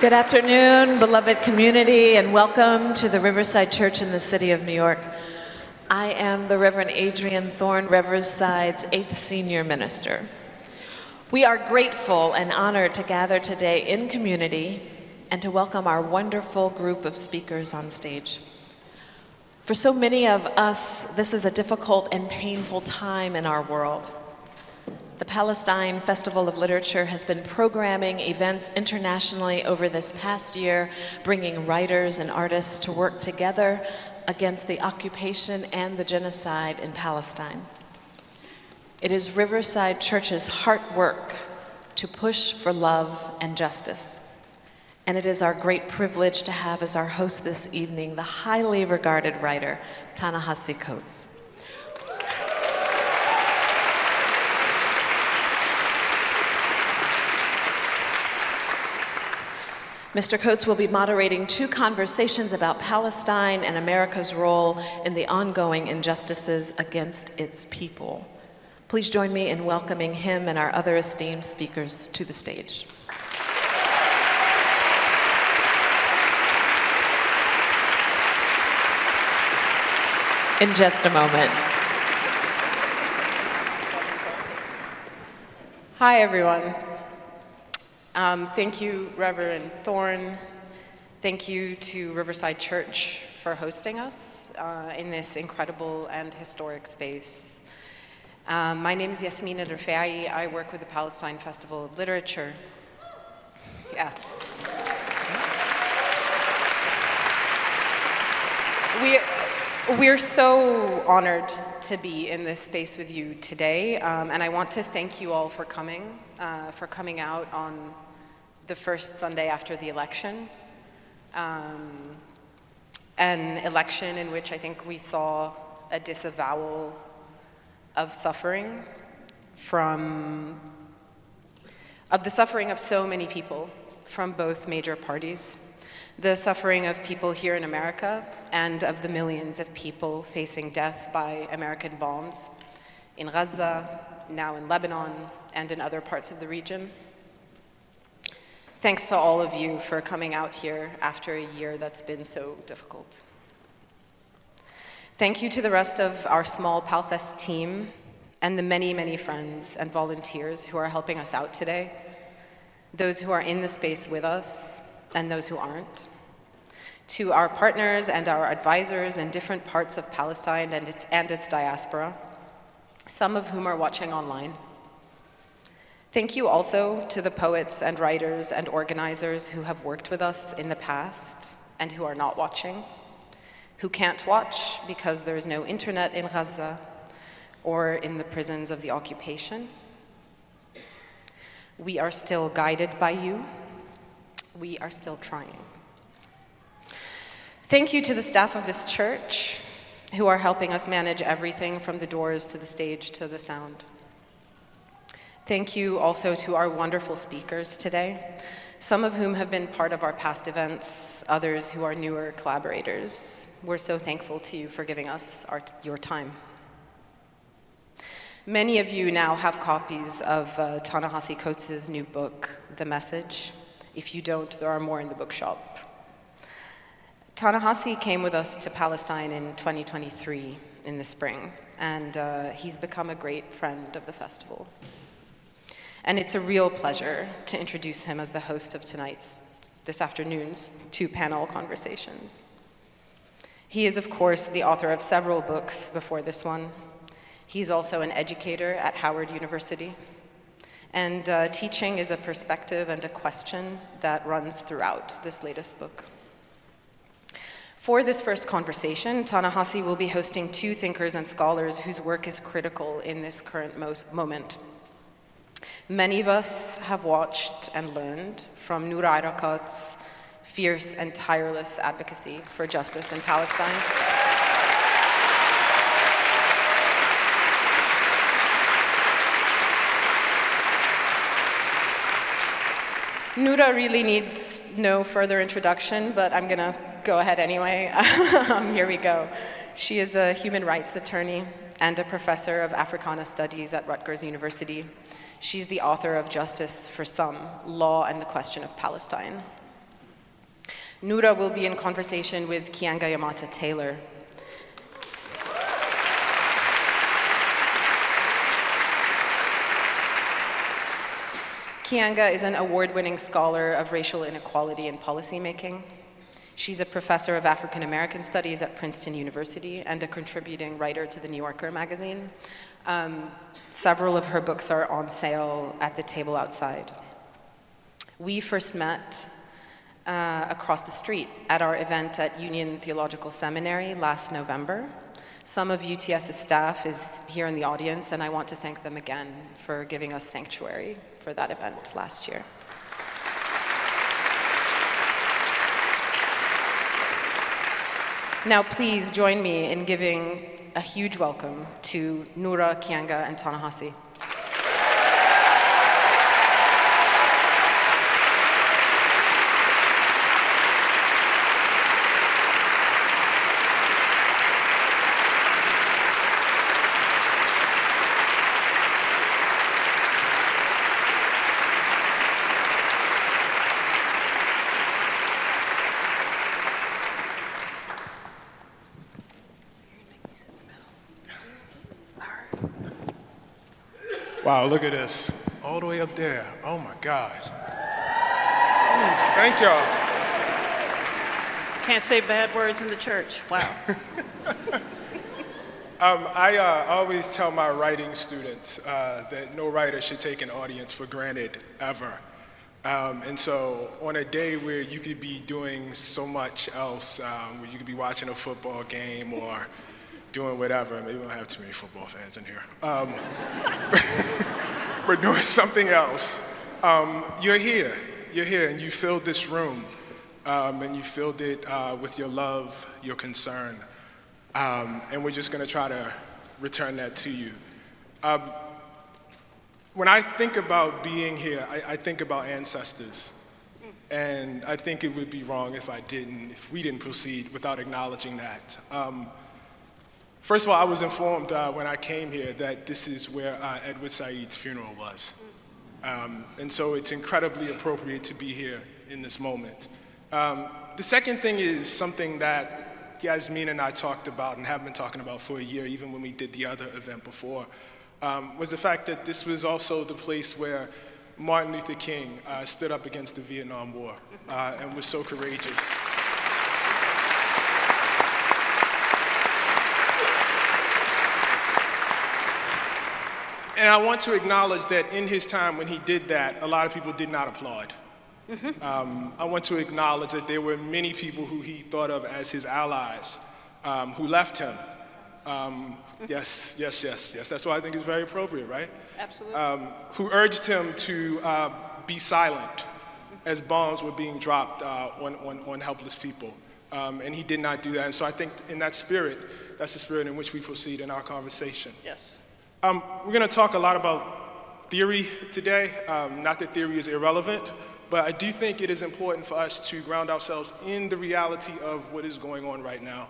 Good afternoon, beloved community, and welcome to the Riverside Church in the city of New York. I am the Rev Adriene Thorne, Riverside's 8th senior minister. We are grateful and honored to gather today in community and to welcome our wonderful group of speakers on stage. For so many of us, this is a difficult and painful time in our world. The Palestine Festival of Literature has been programming events internationally over this past year, bringing writers and artists to work together against the occupation and the genocide in Palestine. It is Riverside Church's heart work to push for love and justice. And it is our great privilege to have as our host this evening the highly regarded writer, Ta-Nehisi Coates. Mr. Coates will be moderating 2 conversations about Palestine and America's role in the ongoing injustices against its people. Please join me in welcoming him and our other esteemed speakers to the stage. In just a moment. Hi, everyone. Thank you, Rev Thorne. Thank you to Riverside Church for hosting us in this incredible and historic space. My name is Yasmin El-Rifae. I work with the Palestine Festival of Literature. Yeah. We're so honored to be in this space with you today, and I want to thank you all for coming out on the first Sunday after the election, an election in which I think we saw a disavowal of suffering of the suffering of so many people from both major parties. The suffering of people here in America and of the millions of people facing death by American bombs in Gaza, now in Lebanon, and in other parts of the region. Thanks to all of you for coming out here after a year that's been so difficult. Thank you to the rest of our small PalFest team and the many, many friends and volunteers who are helping us out today, those who are in the space with us and those who aren't, to our partners and our advisors in different parts of Palestine and its diaspora, some of whom are watching online. Thank you also to the poets and writers and organizers who have worked with us in the past and who are not watching, who can't watch because there is no internet in Gaza or in the prisons of the occupation. We are still guided by you. We are still trying. Thank you to the staff of this church who are helping us manage everything from the doors to the stage to the sound. Thank you also to our wonderful speakers today, some of whom have been part of our past events, others who are newer collaborators. We're so thankful to you for giving us your time. Many of you now have copies of Ta-Nehisi Coates' new book, The Message. If you don't, there are more in the bookshop. Ta-Nehisi came with us to Palestine in 2023 in the spring, and he's become a great friend of the festival. And it's a real pleasure to introduce him as the host of this afternoon's 2 panel conversations. He is, of course, the author of several books before this one. He's also an educator at Howard University. And teaching is a perspective and a question that runs throughout this latest book. For this first conversation, Ta-Nehisi will be hosting 2 thinkers and scholars whose work is critical in this current moment. Many of us have watched and learned from Noura Erakat's fierce and tireless advocacy for justice in Palestine. Noura really needs no further introduction, but I'm gonna go ahead anyway. Here we go. She is a human rights attorney and a professor of Africana Studies at Rutgers University. She's the author of Justice for Some, Law and the Question of Palestine. Noura will be in conversation with Keeanga-Yamahtta Taylor. Keeanga is an award-winning scholar of racial inequality and policymaking. She's a professor of African American Studies at Princeton University and a contributing writer to The New Yorker magazine. Several of her books are on sale at the table outside. We first met across the street at our event at Union Theological Seminary last November. Some of UTS's staff is here in the audience, and I want to thank them again for giving us sanctuary for that event last year. Now please join me in giving a huge welcome to Noura, Keeanga, and Ta-Nehisi. Wow, look at this. All the way up there. Oh my God. Oof, thank y'all. Can't say bad words in the church. Wow. I always tell my writing students that no writer should take an audience for granted, ever. And so on a day where you could be doing so much else, where you could be watching a football game or doing whatever, maybe we don't have too many football fans in here. We're doing something else. You're here, and you filled this room, and you filled it with your love, your concern, and we're just gonna try to return that to you. When I think about being here, I think about ancestors, and I think it would be wrong if we didn't proceed without acknowledging that. First of all, I was informed when I came here that this is where Edward Said's funeral was. And so it's incredibly appropriate to be here in this moment. The second thing is something that Yasmin and I talked about and have been talking about for a year, even when we did the other event before, was the fact that this was also the place where Martin Luther King stood up against the Vietnam War and was so courageous. And I want to acknowledge that in his time when he did that, a lot of people did not applaud. I want to acknowledge that there were many people who he thought of as his allies who left him. Yes, that's why I think it's very appropriate, right? Absolutely. Who urged him to be silent as bombs were being dropped on helpless people. And he did not do that. And so I think in that spirit, that's the spirit in which we proceed in our conversation. Yes. We're going to talk a lot about theory today. Not that theory is irrelevant, but I do think it is important for us to ground ourselves in the reality of what is going on right now.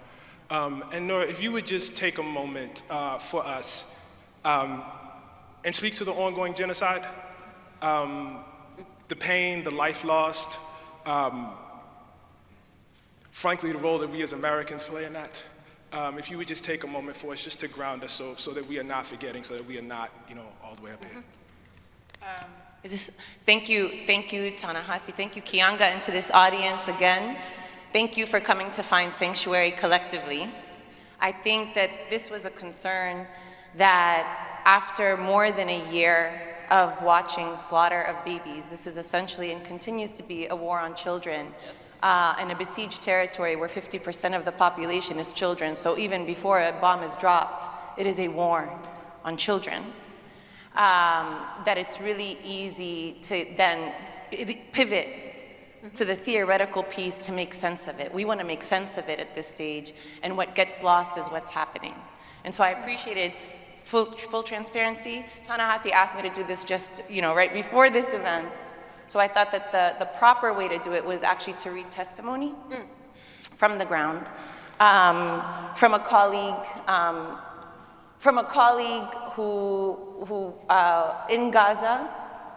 And Noura, if you would just take a moment for us and speak to the ongoing genocide, the pain, the life lost, frankly, the role that we as Americans play in that. If you would just take a moment for us just to ground us so that we are not forgetting, so that we are not, all the way up here. Thank you, Ta-Nehisi. Thank you, Keeanga, and to this audience again. Thank you for coming to find sanctuary collectively. I think that this was a concern that after more than a year of watching slaughter of babies, this is essentially and continues to be a war on children. Yes. In a besieged territory where 50% of the population is children. So even before a bomb is dropped, it is a war on children. That it's really easy to then pivot to the theoretical piece to make sense of it. We want to make sense of it at this stage, and what gets lost is what's happening. And so I appreciated full transparency. Ta-Nehisi asked me to do this just, right before this event. So I thought that the proper way to do it was actually to read testimony from the ground, from a colleague who in Gaza,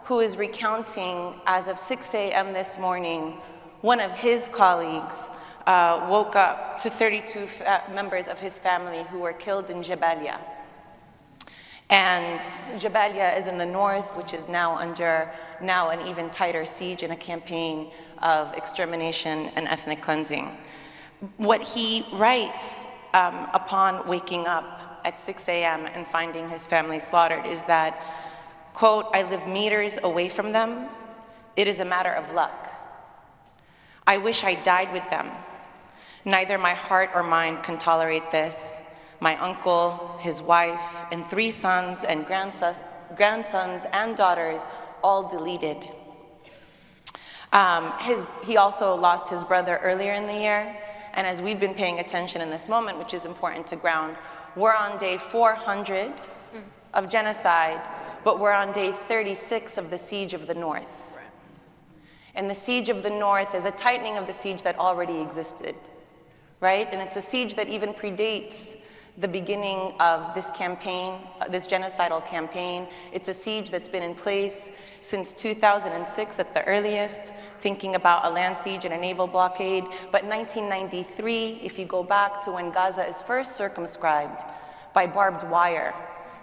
who is recounting as of 6 a.m. this morning one of his colleagues woke up to 32 members of his family who were killed in Jabalia. And Jabalia is in the north, which is now under an even tighter siege in a campaign of extermination and ethnic cleansing. What he writes upon waking up at 6 a.m. and finding his family slaughtered is that, quote, "I live meters away from them. It is a matter of luck. I wish I died with them. Neither my heart or mind can tolerate this. My uncle, his wife, and 3 sons and grandsons and daughters, all deleted." He also lost his brother earlier in the year, and as we've been paying attention in this moment, which is important to ground, we're on day 400 of genocide, but we're on day 36 of the siege of the north. And the siege of the north is a tightening of the siege that already existed, right? And it's a siege that even predates the beginning of this campaign, this genocidal campaign. It's a siege that's been in place since 2006 at the earliest, thinking about a land siege and a naval blockade. But 1993, if you go back to when Gaza is first circumscribed by barbed wire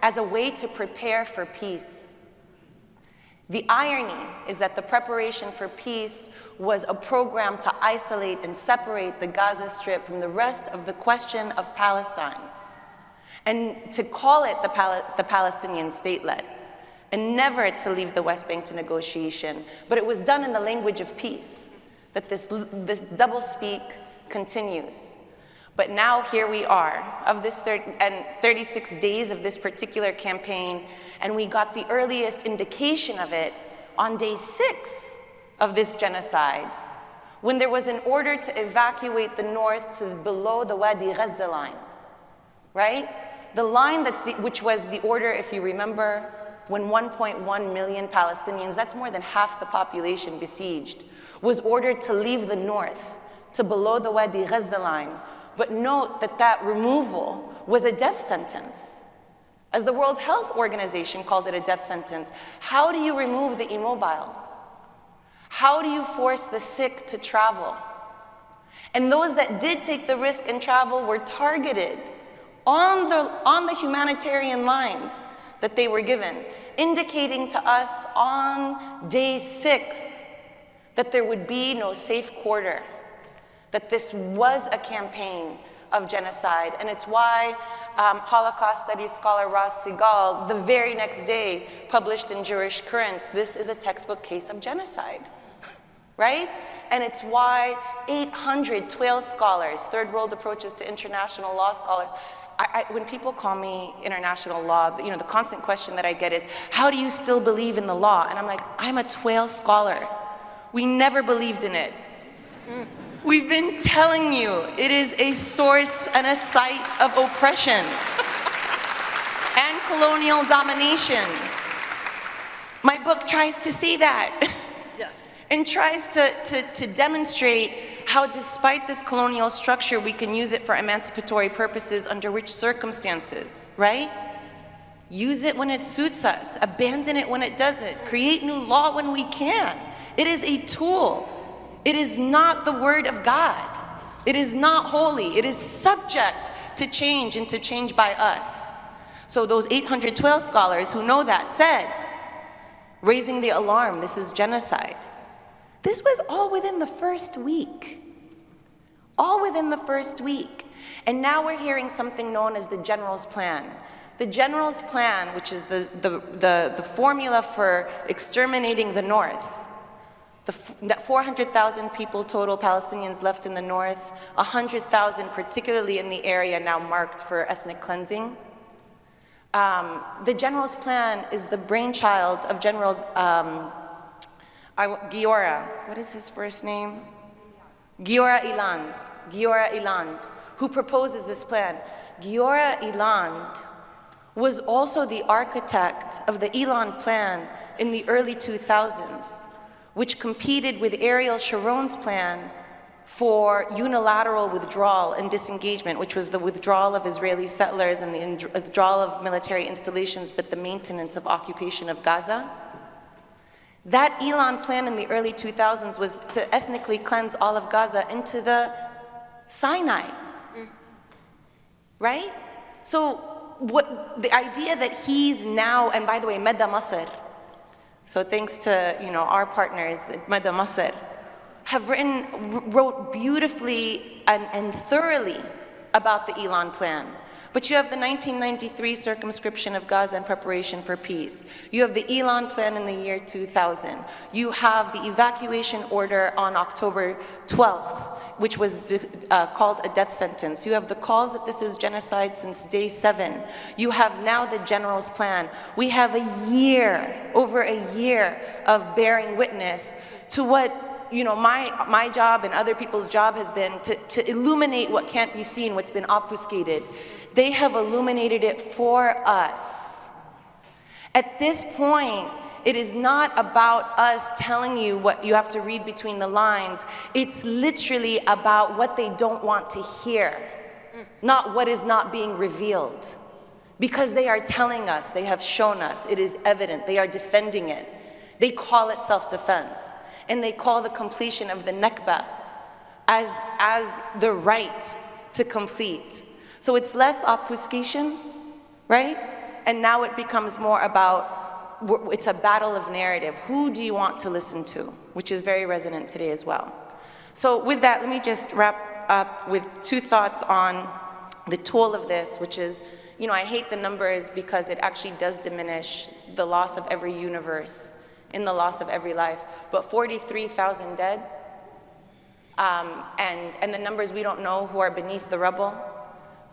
as a way to prepare for peace. The irony is that the preparation for peace was a program to isolate and separate the Gaza Strip from the rest of the question of Palestine, and to call it the Palestinian statelet, and never to leave the West Bank to negotiation. But it was done in the language of peace, that this doublespeak continues. But now here we are, of this 36 days of this particular campaign, and we got the earliest indication of it on day 6 of this genocide, when there was an order to evacuate the north to below the Wadi Gaza line, right? The line which was the order, if you remember, when 1.1 million Palestinians, that's more than half the population besieged, was ordered to leave the north to below the Wadi Gaza line. But note that that removal was a death sentence. As the World Health Organization called it, a death sentence. How do you remove the immobile? How do you force the sick to travel? And those that did take the risk and travel were targeted on the humanitarian lines that they were given, indicating to us on day 6 that there would be no safe quarter, that this was a campaign of genocide. And it's why Holocaust studies scholar Ross Segal, the very next day, published in Jewish Currents, this is a textbook case of genocide, right? And it's why 812 scholars, third world approaches to international law scholars, when people call me international law, the constant question that I get is, how do you still believe in the law? And I'm like, I'm a 12 scholar. We never believed in it. We've been telling you it is a source and a site of oppression and colonial domination. My book tries to say that. Yes. And tries to demonstrate how, despite this colonial structure, we can use it for emancipatory purposes under which circumstances, right? Use it when it suits us, abandon it when it doesn't, create new law when we can. It is a tool. It is not the word of God. It is not holy. It is subject to change and to change by us. So those 812 scholars who know that said, raising the alarm, this is genocide. This was all within the first week. All within the first week. And now we're hearing something known as the General's Plan. The General's Plan, which is the formula for exterminating the North. That 400,000 people total Palestinians left in the North, 100,000 particularly in the area now marked for ethnic cleansing. The General's Plan is the brainchild of General Giora, what is his first name? Giora Eland, who proposes this plan. Giora Eland was also the architect of the Eland Plan in the early 2000s, which competed with Ariel Sharon's plan for unilateral withdrawal and disengagement, which was the withdrawal of Israeli settlers and the withdrawal of military installations, but the maintenance of occupation of Gaza. That Elan plan in the early 2000s was to ethnically cleanse all of Gaza into the Sinai, right? So what the idea that he's now, and by the way, Meda Masr, so thanks to our partners at Meda Masr, wrote beautifully and thoroughly about the Elan plan. But you have the 1993 circumscription of Gaza in preparation for peace. You have the Elan plan in the year 2000. You have the evacuation order on October 12th, which was called a death sentence. You have the calls that this is genocide since day 7. You have now the general's plan. We have over a year of bearing witness to what my job and other people's job has been to illuminate what can't be seen, what's been obfuscated. They have illuminated it for us. At this point, it is not about us telling you what you have to read between the lines. It's literally about what they don't want to hear, not what is not being revealed. Because they are telling us, they have shown us, it is evident, they are defending it. They call it self-defense. And they call the completion of the Nakba as the right to complete. So it's less obfuscation, right? And now it becomes more about, it's a battle of narrative. Who do you want to listen to? Which is very resonant today as well. So with that, let me just wrap up with 2 thoughts on the toll of this, which is, I hate the numbers because it actually does diminish the loss of every universe in the loss of every life, but 43,000 dead, and the numbers we don't know who are beneath the rubble.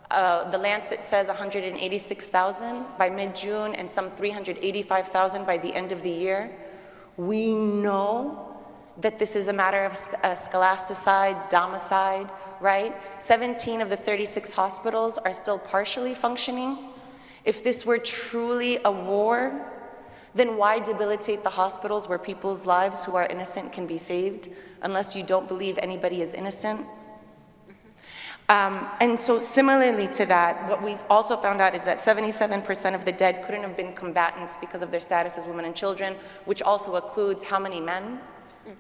The Lancet says 186,000 by mid-June and some 385,000 by the end of the year. We know that this is a matter of scholasticide, domicide, right? 17 of the 36 hospitals are still partially functioning. If this were truly a war, then why debilitate the hospitals where people's lives who are innocent can be saved, unless you don't believe anybody is innocent? And so similarly to that, what we've also found out is that 77% of the dead couldn't have been combatants because of their status as women and children, which also includes how many men,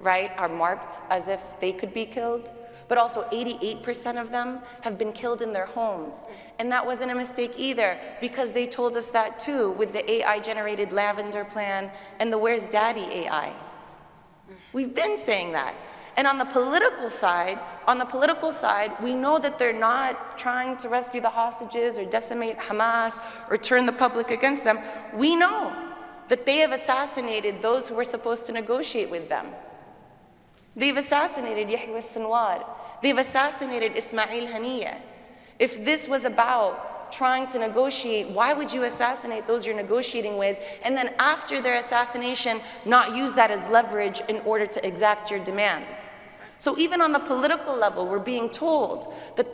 right, are marked as if they could be killed. But also 88% of them have been killed in their homes. And that wasn't a mistake either, because they told us that too with the AI-generated lavender plan and the Where's Daddy AI. We've been saying that. And on the political side, we know that they're not trying to rescue the hostages or decimate Hamas or turn the public against them. We know that they have assassinated those who were supposed to negotiate with them. They've assassinated Yahya Sinwar. They've assassinated Ismail Haniyeh. If this was about trying to negotiate, why would you assassinate those you're negotiating with, and then after their assassination, not use that as leverage in order to exact your demands? So even on the political level, we're being told that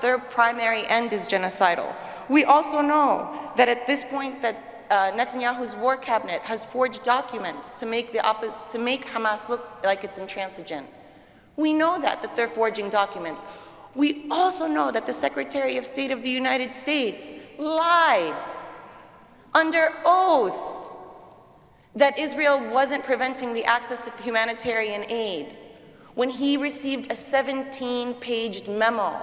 their primary end is genocidal. We also know that at this point that Netanyahu's war cabinet has forged documents to make Hamas look like it's intransigent. We know that they're forging documents. We also know that the Secretary of State of the United States lied under oath that Israel wasn't preventing the access to humanitarian aid when he received a 17-page memo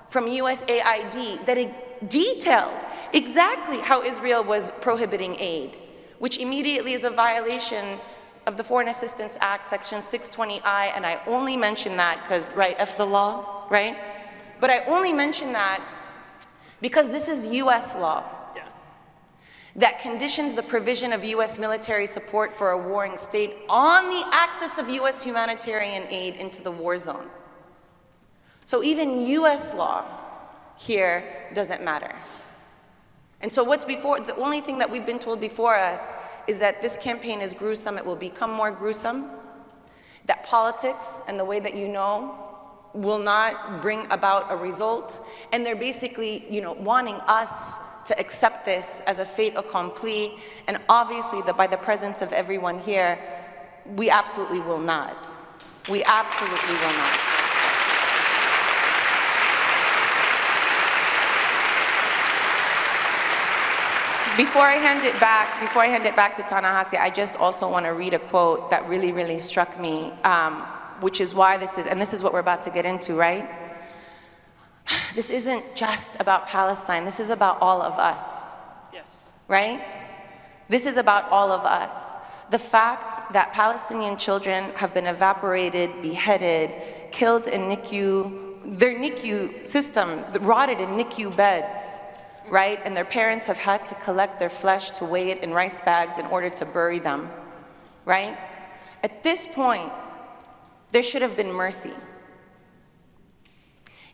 from USAID that detailed exactly how Israel was prohibiting aid, which immediately is a violation of the Foreign Assistance Act, Section 620I, and I only mention that because, right, F the law, right? But I only mention that because this is US law that conditions the provision of US military support for a warring state on the access of US humanitarian aid into the war zone. So even US law here doesn't matter. And so the only thing that we've been told before us is that this campaign is gruesome, it will become more gruesome, that politics and the way that you know will not bring about a result, and they're basically, wanting us to accept this as a fait accompli, and obviously by the presence of everyone here, we absolutely will not. We absolutely will not. Before I hand it back to Ta-Nehisi, I just also want to read a quote that really, really struck me, which is why this is what we're about to get into, right? This isn't just about Palestine. This is about all of us. Yes. Right? This is about all of us. The fact that Palestinian children have been evaporated, beheaded, killed in NICU, their NICU system rotted in NICU beds, right? And their parents have had to collect their flesh to weigh it in rice bags in order to bury them, right? At this point, there should have been mercy.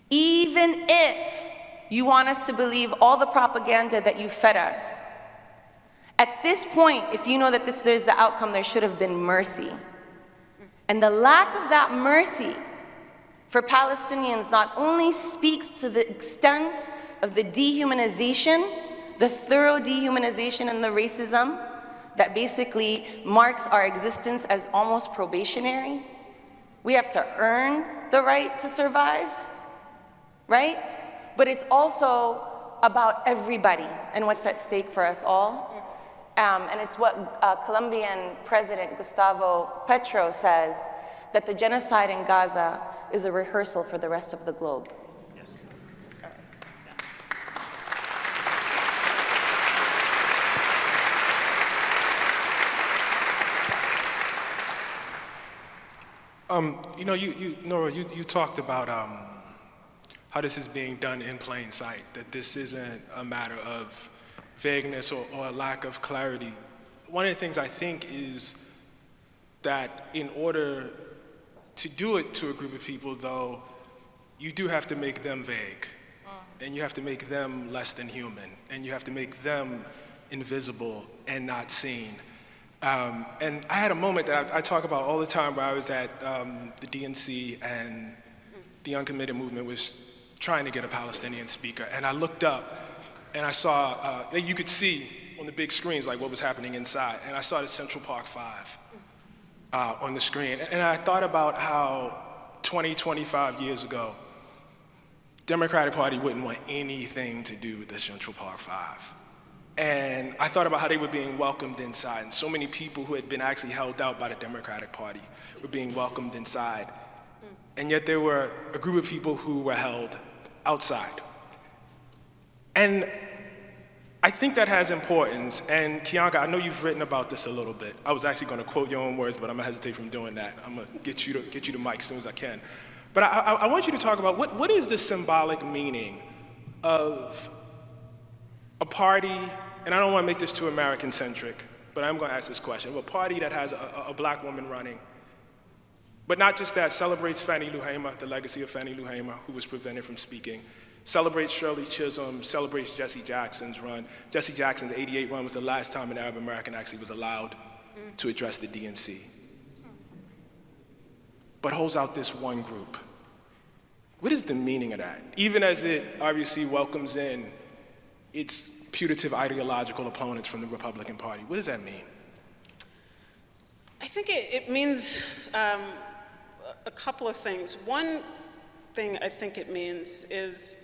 Even if you want us to believe all the propaganda that you fed us, at this point, if you know that there's the outcome, there should have been mercy. And the lack of that mercy for Palestinians not only speaks to the extent of the dehumanization, the thorough dehumanization and the racism that basically marks our existence as almost probationary. We have to earn the right to survive, right? But it's also about everybody and what's at stake for us all. And it's what Colombian President Gustavo Petro says, that the genocide in Gaza is a rehearsal for the rest of the globe. Yes. You know, Noura, you talked about how this is being done in plain sight, that this isn't a matter of vagueness or a lack of clarity. One of the things I think is that in order to do it to a group of people, though, you do have to make them vague, and you have to make them less than human, and you have to make them invisible and not seen. And I had a moment that I talk about all the time where I was at the DNC and the Uncommitted movement was trying to get a Palestinian speaker, and I looked up and I saw, you could see on the big screens like what was happening inside, and I saw the Central Park 5 on the screen. And I thought about how 20, 25 years ago, Democratic Party wouldn't want anything to do with the Central Park 5. And I thought about how they were being welcomed inside, and so many people who had been actually held out by the Democratic Party were being welcomed inside. And yet there were a group of people who were held outside. And I think that has importance, and Keeanga, I know you've written about this a little bit. I was actually gonna quote your own words, but I'm gonna hesitate from doing that. I'm gonna get you the mic as soon as I can. But I want you to talk about what is the symbolic meaning of a party, and I don't wanna make this too American-centric, but I'm gonna ask this question, of a party that has a black woman running, but not just that, celebrates Fannie Lou Hamer, the legacy of Fannie Lou Hamer, who was prevented from speaking, celebrates Shirley Chisholm, celebrates Jesse Jackson's run. Jesse Jackson's '88 run was the last time an Arab American actually was allowed to address the DNC. But holds out this one group. What is the meaning of that? Even as it obviously welcomes in its putative ideological opponents from the Republican Party, what does that mean? I think it means a couple of things. One thing I think it means is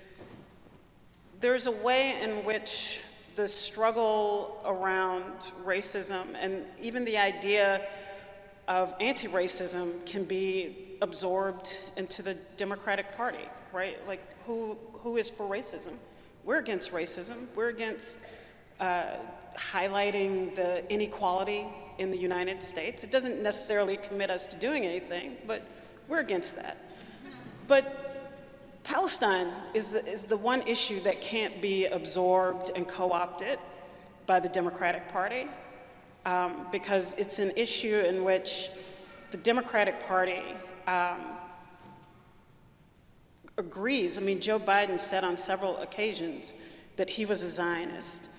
there's a way in which the struggle around racism and even the idea of anti-racism can be absorbed into the Democratic Party, right? Like, who is for racism? We're against racism. We're against highlighting the inequality in the United States. It doesn't necessarily commit us to doing anything, but we're against that. But Palestine is the one issue that can't be absorbed and co-opted by the Democratic Party because it's an issue in which the Democratic Party agrees. I mean, Joe Biden said on several occasions that he was a Zionist.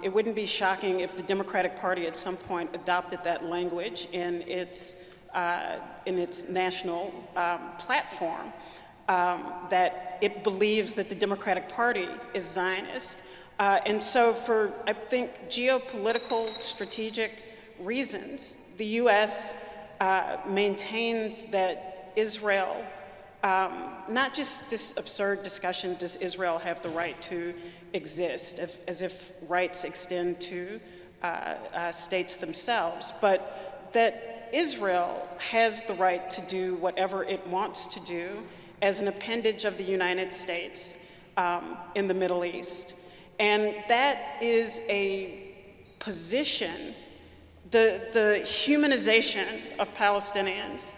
It wouldn't be shocking if the Democratic Party at some point adopted that language in its national platform. That it believes that the Democratic Party is Zionist. And so for, I think, geopolitical, strategic reasons, the US maintains that Israel not just this absurd discussion, does Israel have the right to exist, as if rights extend to states themselves, but that Israel has the right to do whatever it wants to do as an appendage of the United States in the Middle East. And that is a position, the humanization of Palestinians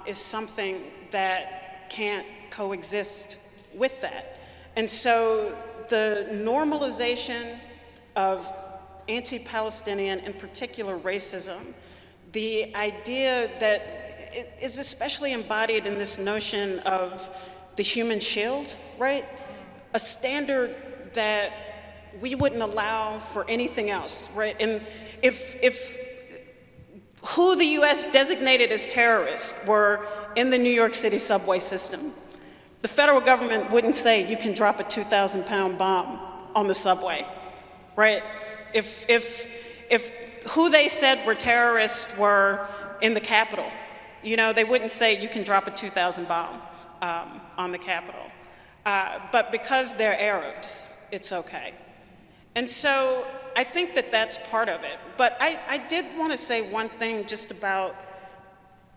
is something that can't coexist with that. And so the normalization of anti-Palestinian, in particular racism, the idea that is especially embodied in this notion of the human shield, right? A standard that we wouldn't allow for anything else, right? And if who the US designated as terrorists were in the New York City subway system, the federal government wouldn't say you can drop a 2,000-pound bomb on the subway, right? If who they said were terrorists were in the Capitol, you know, they wouldn't say you can drop a 2,000 bomb on the Capitol. But because they're Arabs, it's okay. And so I think that that's part of it. But I did want to say one thing just about,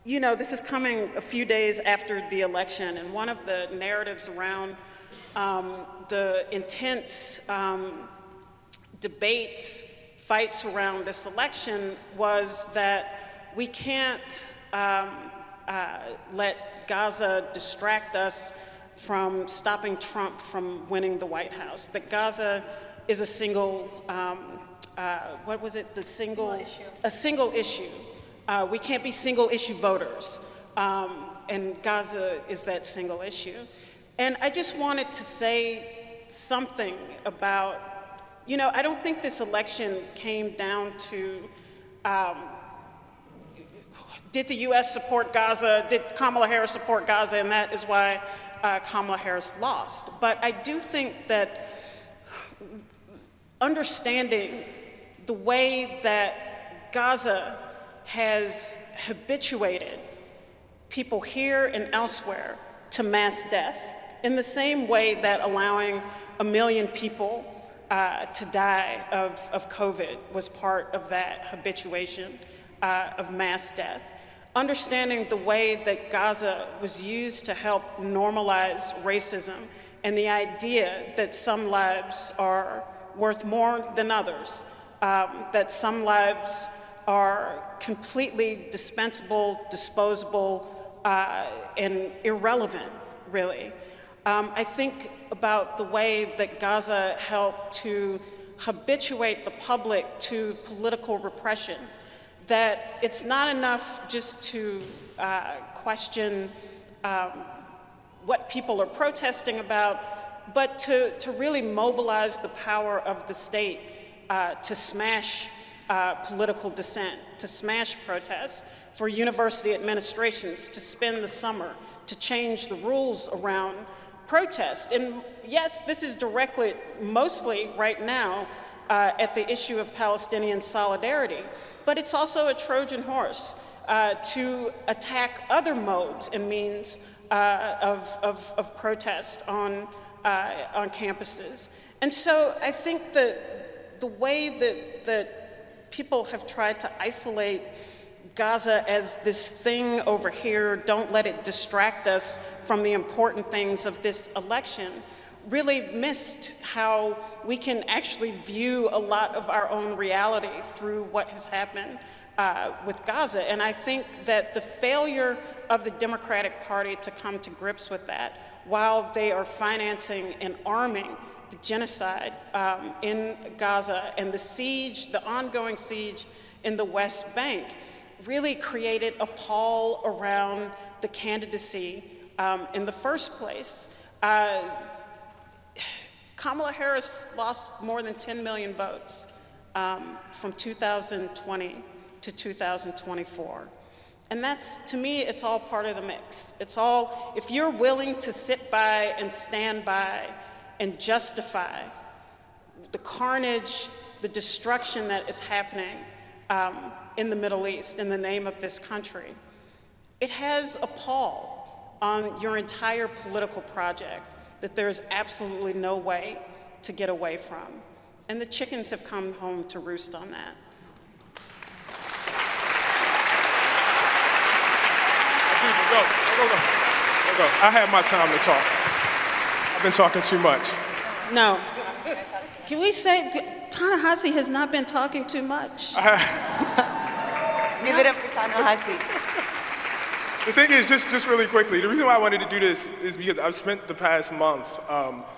you know, this is coming a few days after the election, and one of the narratives around the intense debates, fights around this election was that we can't let Gaza distract us from stopping Trump from winning the White House, that Gaza is a single, what was it, a single issue. We can't be single issue voters, and Gaza is that single issue. And I just wanted to say something about, you know, I don't think this election came down to, did the US support Gaza, did Kamala Harris support Gaza, and that is why Kamala Harris lost. But I do think that understanding the way that Gaza has habituated people here and elsewhere to mass death, in the same way that allowing 1 million people to die of COVID was part of that habituation of mass death. Understanding the way that Gaza was used to help normalize racism and the idea that some lives are worth more than others, that some lives are completely dispensable, disposable, and irrelevant, really. I think about the way that Gaza helped to habituate the public to political repression, that it's not enough just to question what people are protesting about, but to really mobilize the power of the state to smash political dissent, to smash protests, for university administrations to spend the summer to change the rules around protest. And yes, this is directly, mostly right now, at the issue of Palestinian solidarity, but it's also a Trojan horse to attack other modes and means of protest on campuses. And so I think that the way that people have tried to isolate Gaza as this thing over here, don't let it distract us from the important things of this election, really missed how we can actually view a lot of our own reality through what has happened with Gaza. And I think that the failure of the Democratic Party to come to grips with that, while they are financing and arming the genocide in Gaza and the siege, the ongoing siege in the West Bank, really created a pall around the candidacy in the first place. Kamala Harris lost more than 10 million votes from 2020 to 2024. And that's, to me, it's all part of the mix. It's all, if you're willing to sit by and stand by and justify the carnage, the destruction that is happening in the Middle East in the name of this country, it has a pall on your entire political project that there's absolutely no way to get away from. And the chickens have come home to roost on that. Go. I had my time to talk. I've been talking too much. No. Can we say Ta-Nehisi has not been talking too much? Give it up for Ta-Nehisi. The thing is, just really quickly, the reason why I wanted to do this is because I've spent the past month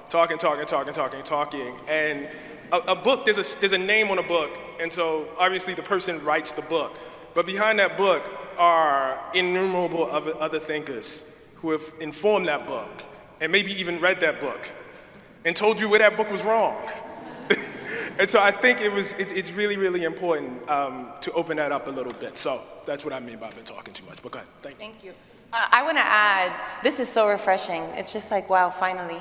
talking, and a book, there's a name on a book, and so obviously the person writes the book, but behind that book are innumerable other thinkers who have informed that book, and maybe even read that book, and told you where that book was wrong. And so I think it's really, really important to open that up a little bit. So that's what I mean by I've been talking too much, but go ahead, thank you. Thank you. I want to add, this is so refreshing. It's just like, wow, finally.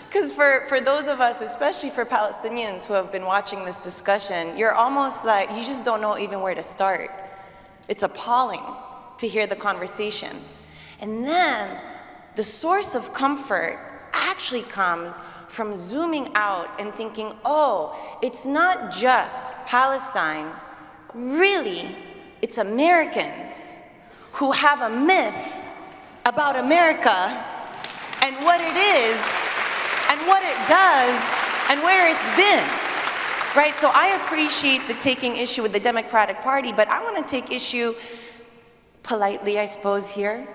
Because for those of us, especially for Palestinians who have been watching this discussion, you're almost like, you just don't know even where to start. It's appalling to hear the conversation. And then the source of comfort actually comes from zooming out and thinking, oh, it's not just Palestine. Really, it's Americans who have a myth about America and what it is and what it does and where it's been, right? So I appreciate the taking issue with the Democratic Party, but I want to take issue politely, I suppose, here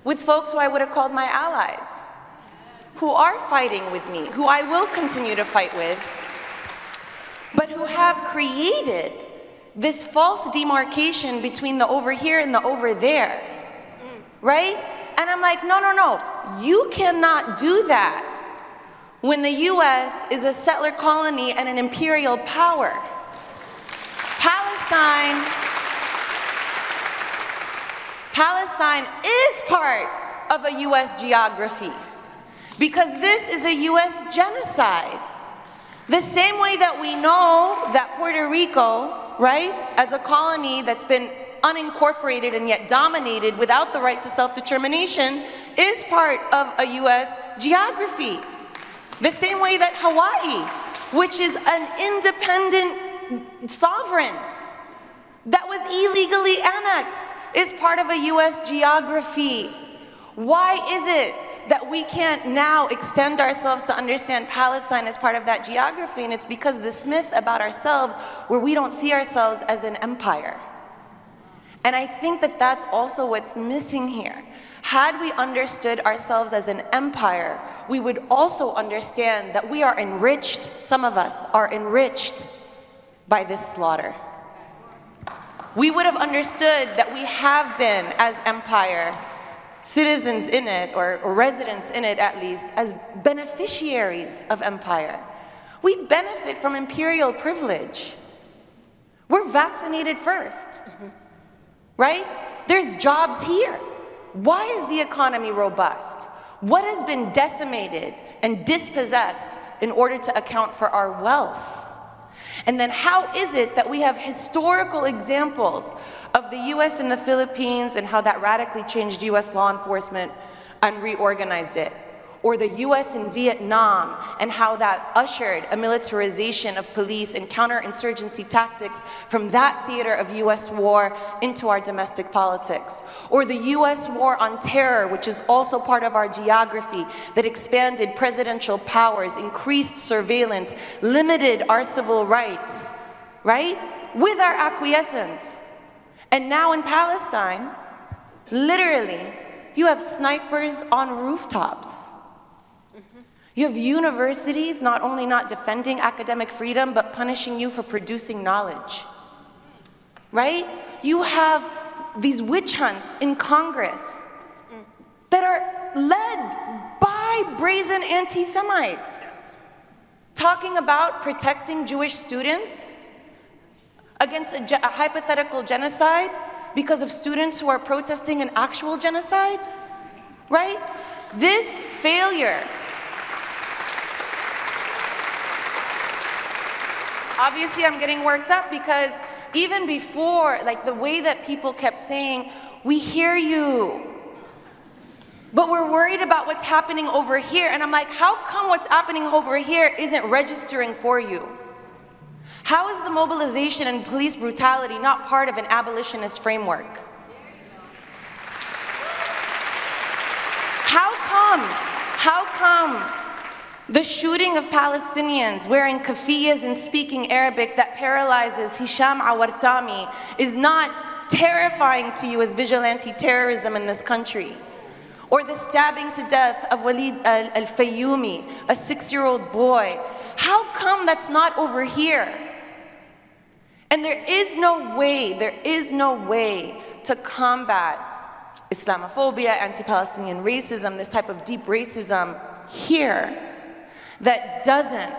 with folks who I would have called my allies, who are fighting with me, who I will continue to fight with, but who have created this false demarcation between the over here and the over there, right? And I'm like, no, you cannot do that when the US is a settler colony and an imperial power. Palestine is part of a US geography, because this is a US genocide. The same way that we know that Puerto Rico, right, as a colony that's been unincorporated and yet dominated without the right to self-determination, is part of a US geography. The same way that Hawaii, which is an independent sovereign that was illegally annexed, is part of a US geography. Why is it that we can't now extend ourselves to understand Palestine as part of that geography? And it's because this myth about ourselves where we don't see ourselves as an empire. And I think that that's also what's missing here. Had we understood ourselves as an empire, we would also understand that we are enriched, some of us are enriched by this slaughter. We would have understood that we have been, as empire, citizens in it, or residents in it at least, as beneficiaries of empire. We benefit from imperial privilege. We're vaccinated first, right? There's jobs here. Why is the economy robust? What has been decimated and dispossessed in order to account for our wealth? And then how is it that we have historical examples of the US and the Philippines and how that radically changed US law enforcement and reorganized it? Or the US in Vietnam and how that ushered a militarization of police and counterinsurgency tactics from that theater of US war into our domestic politics. Or the US war on terror, which is also part of our geography, that expanded presidential powers, increased surveillance, limited our civil rights, right? With our acquiescence. And now in Palestine, literally, you have snipers on rooftops. You have universities not only not defending academic freedom, but punishing you for producing knowledge, right? You have these witch hunts in Congress that are led by brazen anti-Semites, talking about protecting Jewish students against a hypothetical genocide because of students who are protesting an actual genocide, right? This failure, obviously I'm getting worked up because even before, like the way that people kept saying, We hear you. But we're worried about what's happening over here. And I'm like, how come what's happening over here isn't registering for you? How is the mobilization and police brutality not part of an abolitionist framework? How come the shooting of Palestinians wearing kafiyas and speaking Arabic that paralyzes Hisham Awartami is not terrifying to you as vigilante terrorism in this country? Or the stabbing to death of Walid al-Fayoumi, a 6-year-old boy. How come that's not over here? And there is no way to combat Islamophobia, anti-Palestinian racism, this type of deep racism here that doesn't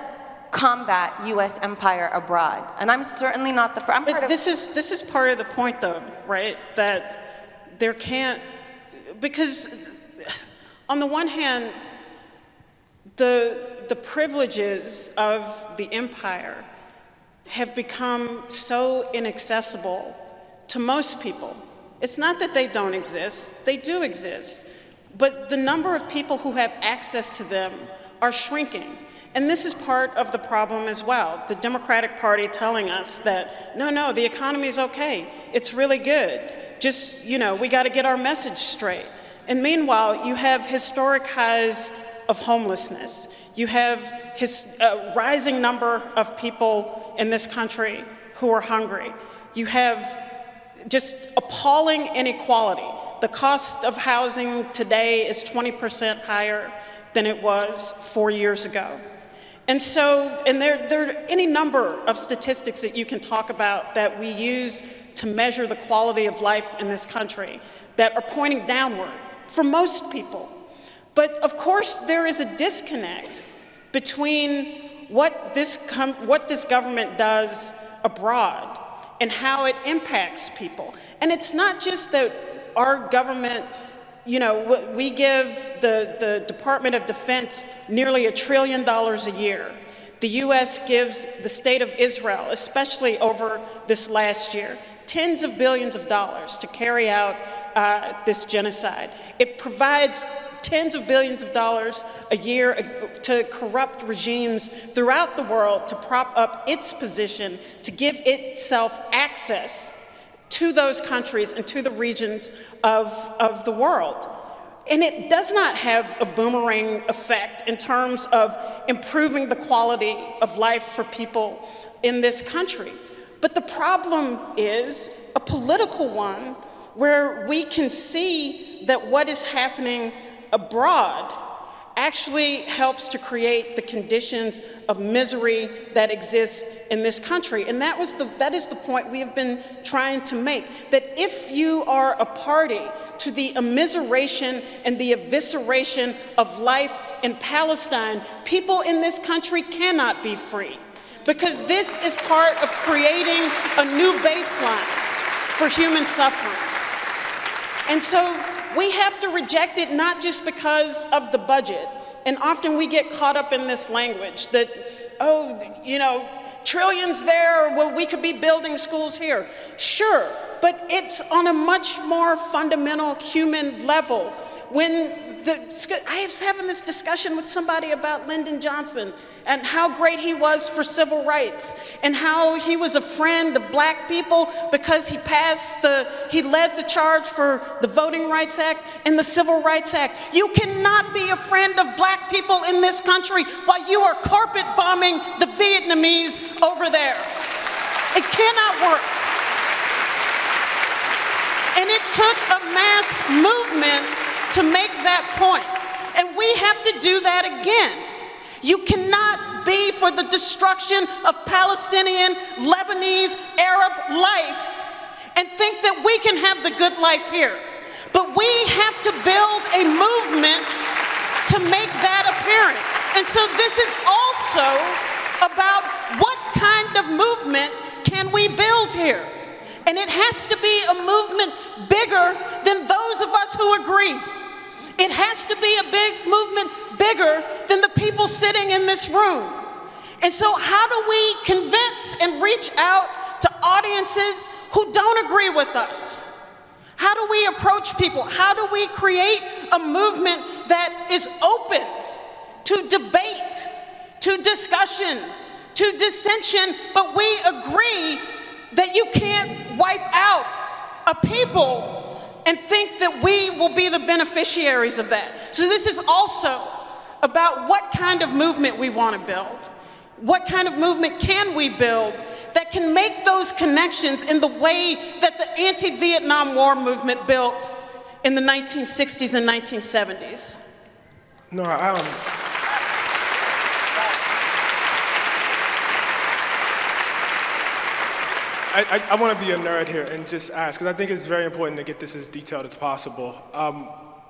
combat US empire abroad. And I'm certainly not the first. But this is part of the point though, right? That there can't, because on the one hand, the privileges of the empire have become so inaccessible to most people. It's not that they don't exist, they do exist, but the number of people who have access to them are shrinking. And this is part of the problem as well. The Democratic Party telling us that, no, the economy's okay, it's really good. Just, we gotta get our message straight. And meanwhile, you have historic highs of homelessness. You have a rising number of people in this country who are hungry. You have just appalling inequality. The cost of housing today is 20% higher than it was 4 years ago. And there are any number of statistics that you can talk about that we use to measure the quality of life in this country that are pointing downward for most people. But of course, there is a disconnect between what this government does abroad and how it impacts people. And it's not just that our government, we give the Department of Defense nearly $1 trillion a year. The US gives the state of Israel, especially over this last year, tens of billions of dollars to carry out this genocide. It provides tens of billions of dollars a year to corrupt regimes throughout the world to prop up its position, to give itself access to those countries and to the regions of the world. And it does not have a boomerang effect in terms of improving the quality of life for people in this country. But the problem is a political one where we can see that what is happening abroad actually helps to create the conditions of misery that exist in this country. And that is the point we have been trying to make, that if you are a party to the immiseration and the evisceration of life in Palestine, people in this country cannot be free, because this is part of creating a new baseline for human suffering. And so we have to reject it, not just because of the budget. And often we get caught up in this language that, trillions there, well, we could be building schools here. Sure, but it's on a much more fundamental human level. I was having this discussion with somebody about Lyndon Johnson and how great he was for civil rights and how he was a friend of black people because he led the charge for the Voting Rights Act and the Civil Rights Act. You cannot be a friend of black people in this country while you are carpet bombing the Vietnamese over there. It cannot work. And it took a mass movement to make that point. And we have to do that again. You cannot be for the destruction of Palestinian, Lebanese, Arab life and think that we can have the good life here. But we have to build a movement to make that apparent. And so this is also about what kind of movement can we build here? And it has to be a movement bigger than those of us who agree. It has to be a big movement bigger than the people sitting in this room. And so how do we convince and reach out to audiences who don't agree with us? How do we approach people? How do we create a movement that is open to debate, to discussion, to dissension, but we agree that you can't wipe out a people and think that we will be the beneficiaries of that. So this is also about what kind of movement we want to build. What kind of movement can we build that can make those connections in the way that the anti-Vietnam War movement built in the 1960s and 1970s? Noura, I want to be a nerd here and just ask, because I think it's very important to get this as detailed as possible.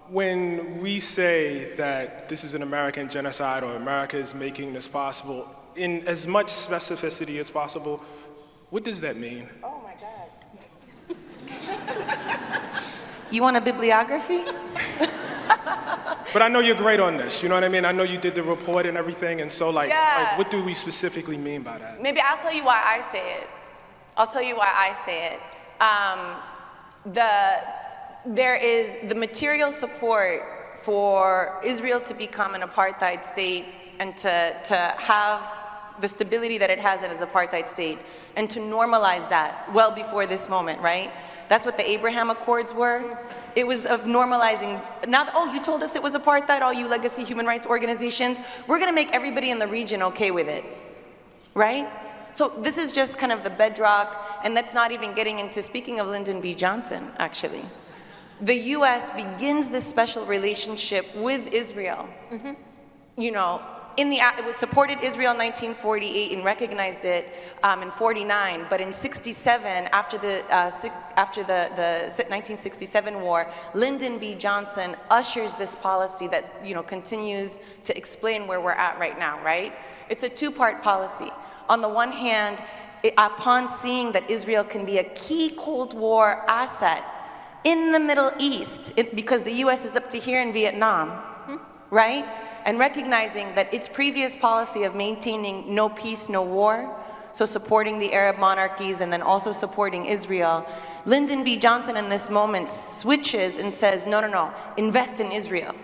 When we say that this is an American genocide or America is making this possible, in as much specificity as possible, what does that mean? Oh my God. You want a bibliography? But I know you're great on this, you know what I mean? I know you did the report and everything, and so like what do we specifically mean by that? Maybe I'll tell you why I say it. I'll tell you why I say it. There is the material support for Israel to become an apartheid state and to have the stability that it has as an apartheid state and to normalize that well before this moment, right? That's what the Abraham Accords were. It was of normalizing, not, oh, you told us it was apartheid, all you legacy human rights organizations. We're gonna make everybody in the region okay with it, right? So this is just kind of the bedrock, and that's not even getting into, speaking of Lyndon B. Johnson, actually. The US begins this special relationship with Israel. You know, it was supported Israel in 1948 and recognized it in 49, but in 67, after the 1967 war, Lyndon B. Johnson ushers this policy that, you know, continues to explain where we're at right now, right? It's a two-part policy. On the one hand, upon seeing that Israel can be a key Cold War asset in the Middle East, because the US is up to here in Vietnam, right? And recognizing that its previous policy of maintaining no peace, no war, so supporting the Arab monarchies and then also supporting Israel, Lyndon B. Johnson in this moment switches and says, no, no, no, invest in Israel.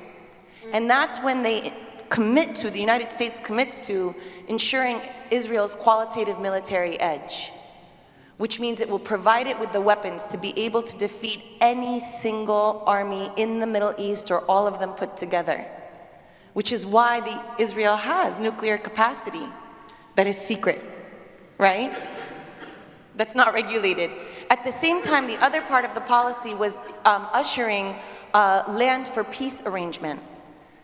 And that's when they commit to, the United States commits to ensuring Israel's qualitative military edge, which means it will provide it with the weapons to be able to defeat any single army in the Middle East or all of them put together, which is why Israel has nuclear capacity that is secret, right? That's not regulated. At the same time, the other part of the policy was ushering land for peace arrangement,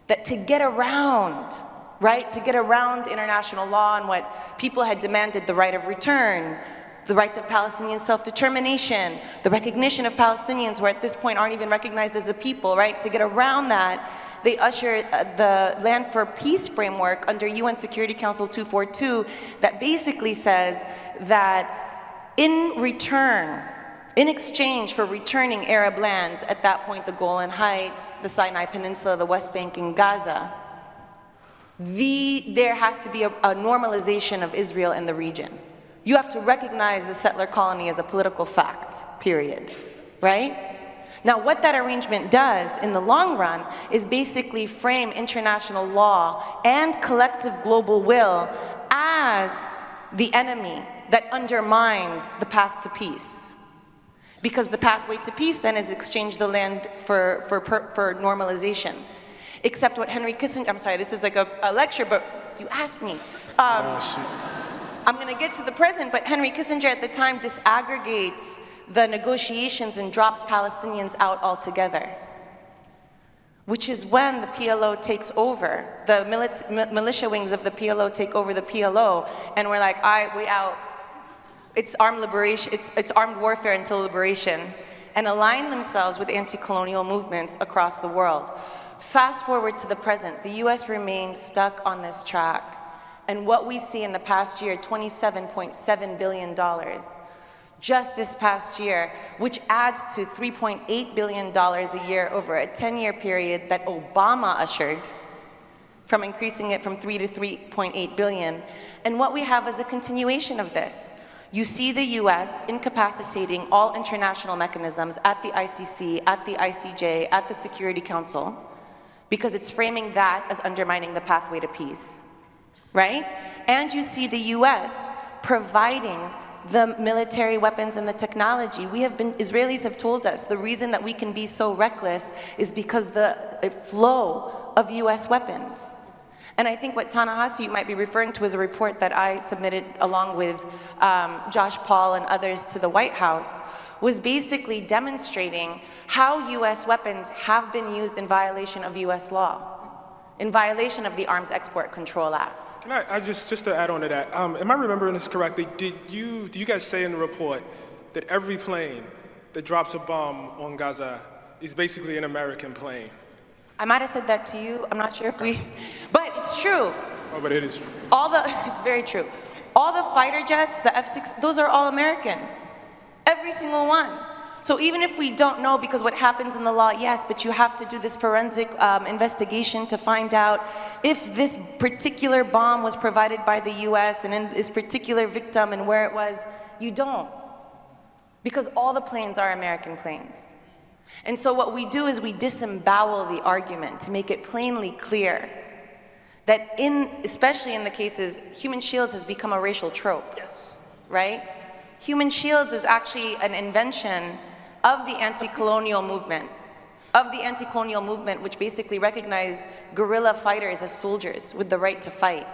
that to get around, right? To get around international law and what people had demanded, the right of return, the right to Palestinian self-determination, the recognition of Palestinians who at this point aren't even recognized as a people, right? To get around that, they usher the Land for Peace framework under UN Security Council 242 that basically says that in return, in exchange for returning Arab lands, at that point the Golan Heights, the Sinai Peninsula, the West Bank, and Gaza, there has to be a normalization of Israel in the region. You have to recognize the settler colony as a political fact, period, right? Now, what that arrangement does in the long run is basically frame international law and collective global will as the enemy that undermines the path to peace. Because the pathway to peace then is exchange the land for normalization. Except what Henry Kissinger, I'm sorry, this is like a lecture, but you asked me. I'm gonna get to the present, but Henry Kissinger at the time disaggregates the negotiations and drops Palestinians out altogether, which is when the PLO takes over. The militia wings of the PLO take over the PLO, and we're like, we out. It's armed liberation, it's armed warfare until liberation, and align themselves with anti-colonial movements across the world. Fast forward to the present, the US remains stuck on this track. And what we see in the past year, $27.7 billion, just this past year, which adds to $3.8 billion a year over a 10-year period that Obama ushered, from increasing it from 3 to 3.8 billion. And what we have is a continuation of this. You see the US incapacitating all international mechanisms at the ICC, at the ICJ, at the Security Council, because it's framing that as undermining the pathway to peace, right? And you see the US providing the military weapons and the technology. Israelis have told us the reason that we can be so reckless is because the flow of US weapons. And I think what Ta-Nehisi you might be referring to is a report that I submitted along with Josh Paul and others to the White House, was basically demonstrating how US weapons have been used in violation of US law, in violation of the Arms Export Control Act. Can I just to add on to that, am I remembering this correctly? Do you guys say in the report that every plane that drops a bomb on Gaza is basically an American plane? I might have said that to you. I'm not sure if but it's true. Oh, but it is true. It's very true. All the fighter jets, the F-6, those are all American. Every single one. So even if we don't know, because what happens in the law, yes, but you have to do this forensic investigation to find out if this particular bomb was provided by the US and in this particular victim and where it was. You don't. Because all the planes are American planes. And so what we do is we disembowel the argument to make it plainly clear that especially in the cases, human shields has become a racial trope. Yes. Right? Human shields is actually an invention of the anti-colonial movement, which basically recognized guerrilla fighters as soldiers with the right to fight,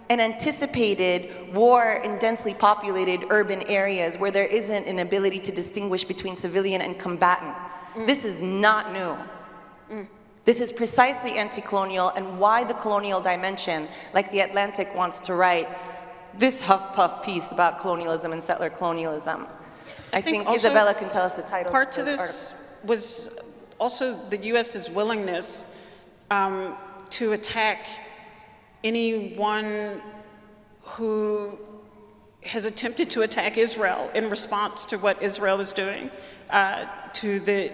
and anticipated war in densely populated urban areas where there isn't an ability to distinguish between civilian and combatant. This is not new. This is precisely anti-colonial, and why the colonial dimension, like The Atlantic wants to write this huff-puff piece about colonialism and settler colonialism. I think Isabella can tell us the title. Part to this was also the US's willingness to attack anyone who has attempted to attack Israel in response to what Israel is doing to the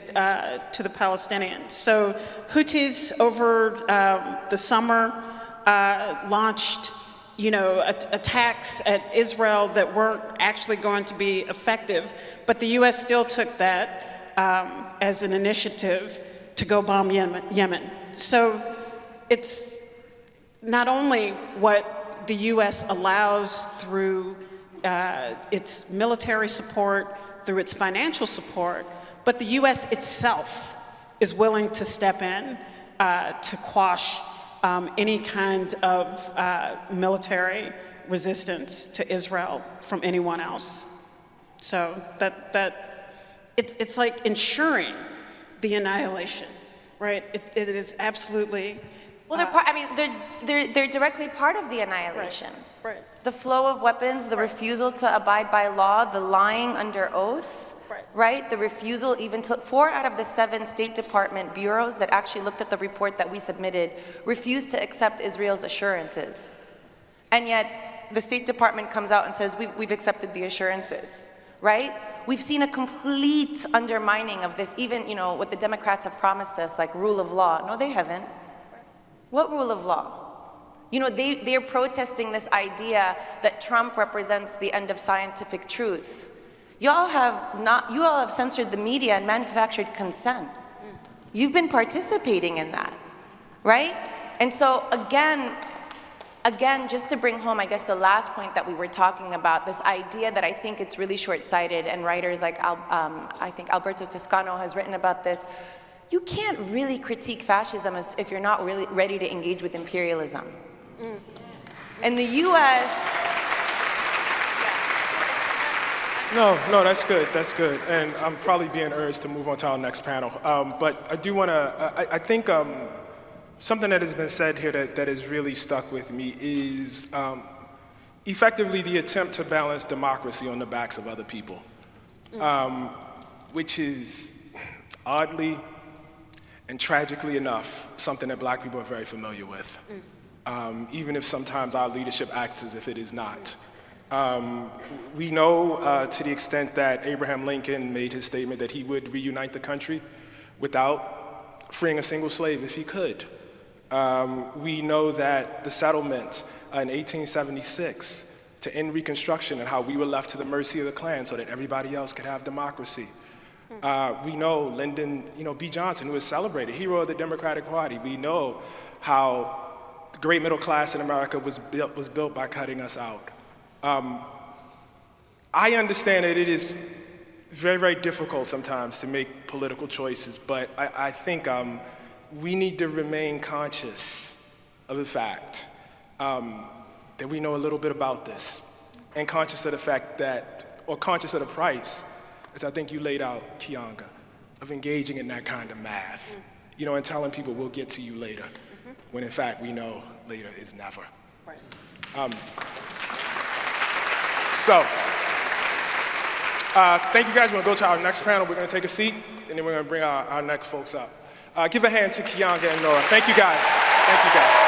Palestinians. So Houthis over the summer launched attacks at Israel that weren't actually going to be effective, but the US still took that as an initiative to go bomb Yemen. So it's not only what the US allows through its military support, through its financial support, but the US itself is willing to step in to quash any kind of military resistance to Israel from anyone else. So it's like ensuring the annihilation, right? It is absolutely. Well, they're directly part of the annihilation. Right. The flow of weapons, the refusal to abide by law, the lying under oath. Right? The refusal even to, 4 out of the 7 State Department bureaus that actually looked at the report that we submitted refused to accept Israel's assurances. And yet the State Department comes out and says, we've accepted the assurances, right? We've seen a complete undermining of this, even, what the Democrats have promised us, like rule of law. No, they haven't. What rule of law? They're protesting this idea that Trump represents the end of scientific truth. You all have censored the media and manufactured consent. You've been participating in that, right? And so again, just to bring home, I guess, the last point that we were talking about, this idea that I think it's really short-sighted, and writers like, I think Alberto Toscano has written about this. You can't really critique fascism if you're not really ready to engage with imperialism. And the US... No, that's good. And I'm probably being urged to move on to our next panel. But I do want to, I think something that has been said here that has really stuck with me is effectively the attempt to balance democracy on the backs of other people, which is oddly and tragically enough something that Black people are very familiar with, even if sometimes our leadership acts as if it is not. We know to the extent that Abraham Lincoln made his statement that he would reunite the country without freeing a single slave if he could. We know that the settlement in 1876 to end Reconstruction and how we were left to the mercy of the Klan so that everybody else could have democracy. We know Lyndon B. Johnson, who is celebrated, hero of the Democratic Party. We know how the great middle class in America was built by cutting us out. I understand that it is very, very difficult sometimes to make political choices, but I think we need to remain conscious of the fact that we know a little bit about this, and conscious of the fact that, or conscious of the price, as I think you laid out, Keeanga, of engaging in that kind of math, and telling people we'll get to you later, when in fact we know later is never. Right. Thank you guys. We're gonna go to our next panel. We're gonna take a seat, and then we're gonna bring our next folks up. Give a hand to Keeanga and Noura. Thank you guys. Thank you guys.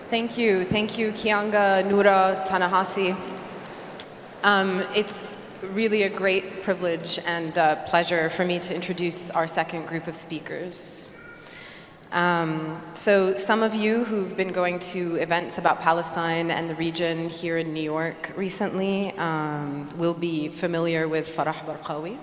Thank you, Keeanga, Noura, Ta-Nehisi. It's really a great privilege and pleasure for me to introduce our second group of speakers. So some of you who've been going to events about Palestine and the region here in New York recently will be familiar with Farah Barqawi.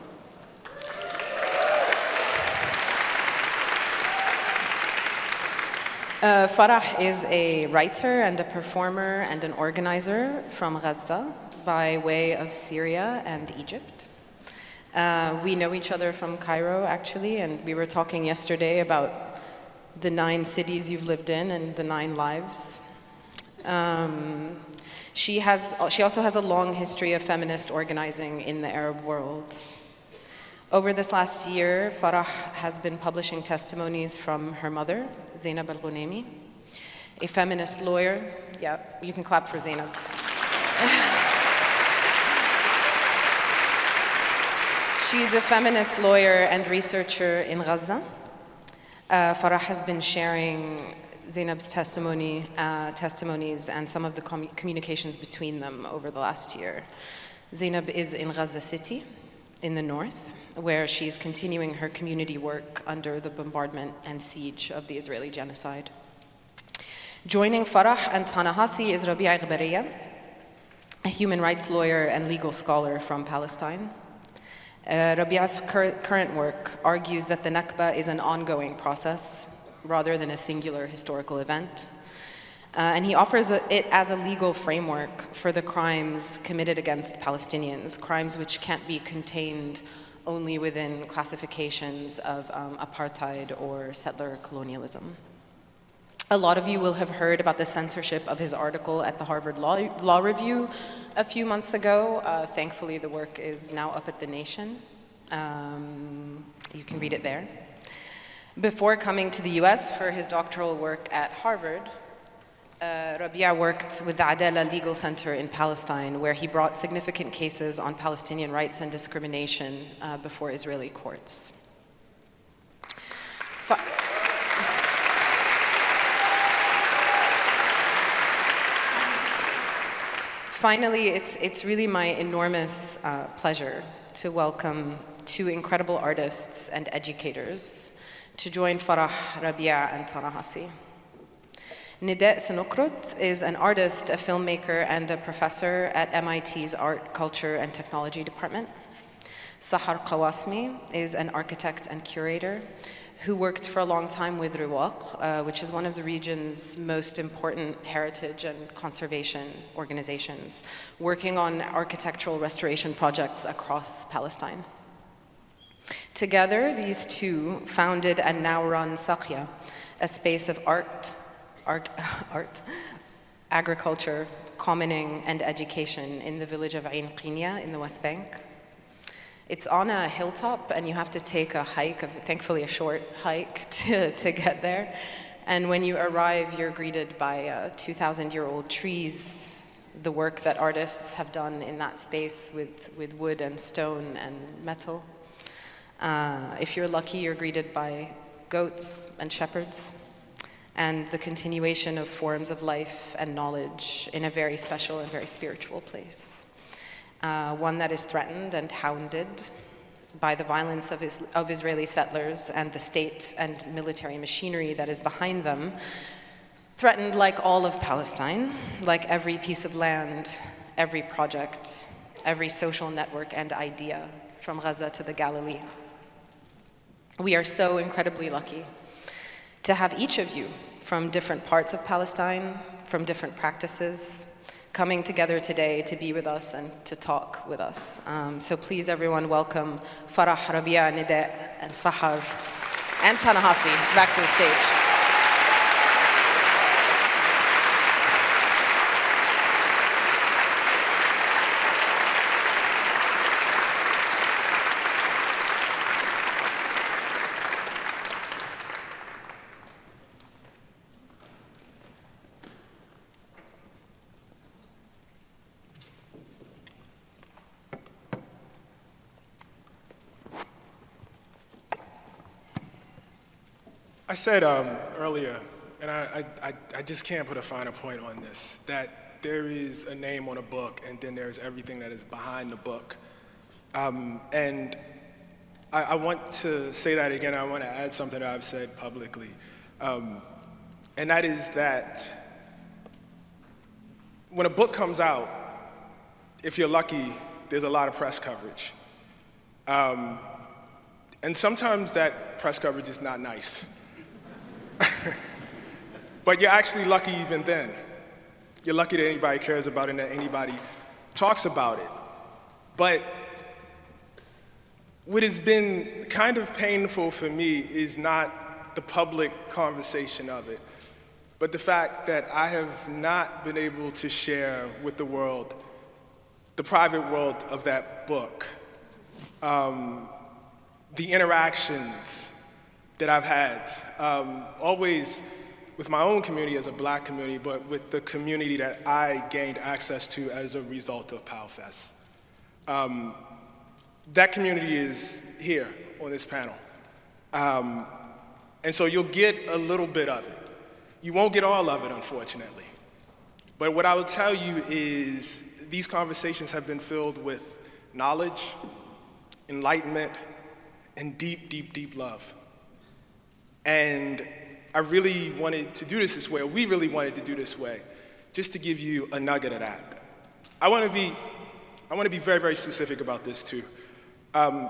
Farah is a writer and a performer and an organizer from Gaza by way of Syria and Egypt. We know each other from Cairo, actually, and we were talking yesterday about the 9 cities you've lived in and the 9 lives. She also has a long history of feminist organizing in the Arab world. Over this last year, Farah has been publishing testimonies from her mother, Zainab al-Ghunaymi, a feminist lawyer. Yeah, you can clap for Zainab. She's a feminist lawyer and researcher in Gaza. Farah has been sharing Zainab's testimonies and some of the communications between them over the last year. Zainab is in Gaza City, in the north, where she's continuing her community work under the bombardment and siege of the Israeli genocide. Joining Farah and Ta-Nehisi is Rabea Eghbariah, a human rights lawyer and legal scholar from Palestine. Rabia's current work argues that the Nakba is an ongoing process rather than a singular historical event. And he offers it as a legal framework for the crimes committed against Palestinians, crimes which can't be contained only within classifications of apartheid or settler colonialism. A lot of you will have heard about the censorship of his article at the Harvard Law Review a few months ago. Thankfully, the work is now up at The Nation. You can read it there. Before coming to the US for his doctoral work at Harvard, Rabea worked with the Adala Legal Center in Palestine, where he brought significant cases on Palestinian rights and discrimination before Israeli courts. finally, it's really my enormous pleasure to welcome two incredible artists and educators to join Farah, Rabea, and Ta-Nehisi. Ta-Nehisi Coates is an artist, a filmmaker, and a professor at MIT's Art, Culture, and Technology Department. Farah Barqawi is an architect and curator who worked for a long time with Erakat, which is one of the region's most important heritage and conservation organizations, working on architectural restoration projects across Palestine. Together, these two founded and now run Saqya, a space of art, agriculture, commoning, and education in the village of Ain Qinya in the West Bank. It's on a hilltop, and you have to take a hike, thankfully a short hike, to get there. And when you arrive, you're greeted by 2,000-year-old trees, the work that artists have done in that space with wood and stone and metal. If you're lucky, you're greeted by goats and shepherds, and the continuation of forms of life and knowledge in a very special and very spiritual place. One that is threatened and hounded by the violence of Israeli settlers and the state and military machinery that is behind them, threatened like all of Palestine, like every piece of land, every project, every social network and idea from Gaza to the Galilee. We are so incredibly lucky to have each of you from different parts of Palestine, from different practices, coming together today to be with us and to talk with us. So please, everyone, welcome Farah, Rabea, Nida, and Sahar, and Ta-Nehisi back to the stage. I said earlier, and I just can't put a finer point on this, that there is a name on a book and then there's everything that is behind the book. And I want to say that again. I want to add something that I've said publicly. And that is that when a book comes out, if you're lucky, there's a lot of press coverage. And sometimes that press coverage is not nice. But you're actually lucky even then. You're lucky that anybody cares about it and that anybody talks about it. But what has been kind of painful for me is not the public conversation of it, but the fact that I have not been able to share with the world, the private world of that book, the interactions that I've had, always with my own community as a Black community, but with the community that I gained access to as a result of PalFest. That community is here on this panel. And so you'll get a little bit of it. You won't get all of it, unfortunately. But what I will tell you is these conversations have been filled with knowledge, enlightenment, and deep, deep, deep love. And I really wanted to do this way, or we really wanted to do this way, just to give you a nugget of that. I want to be very, very specific about this too. I'm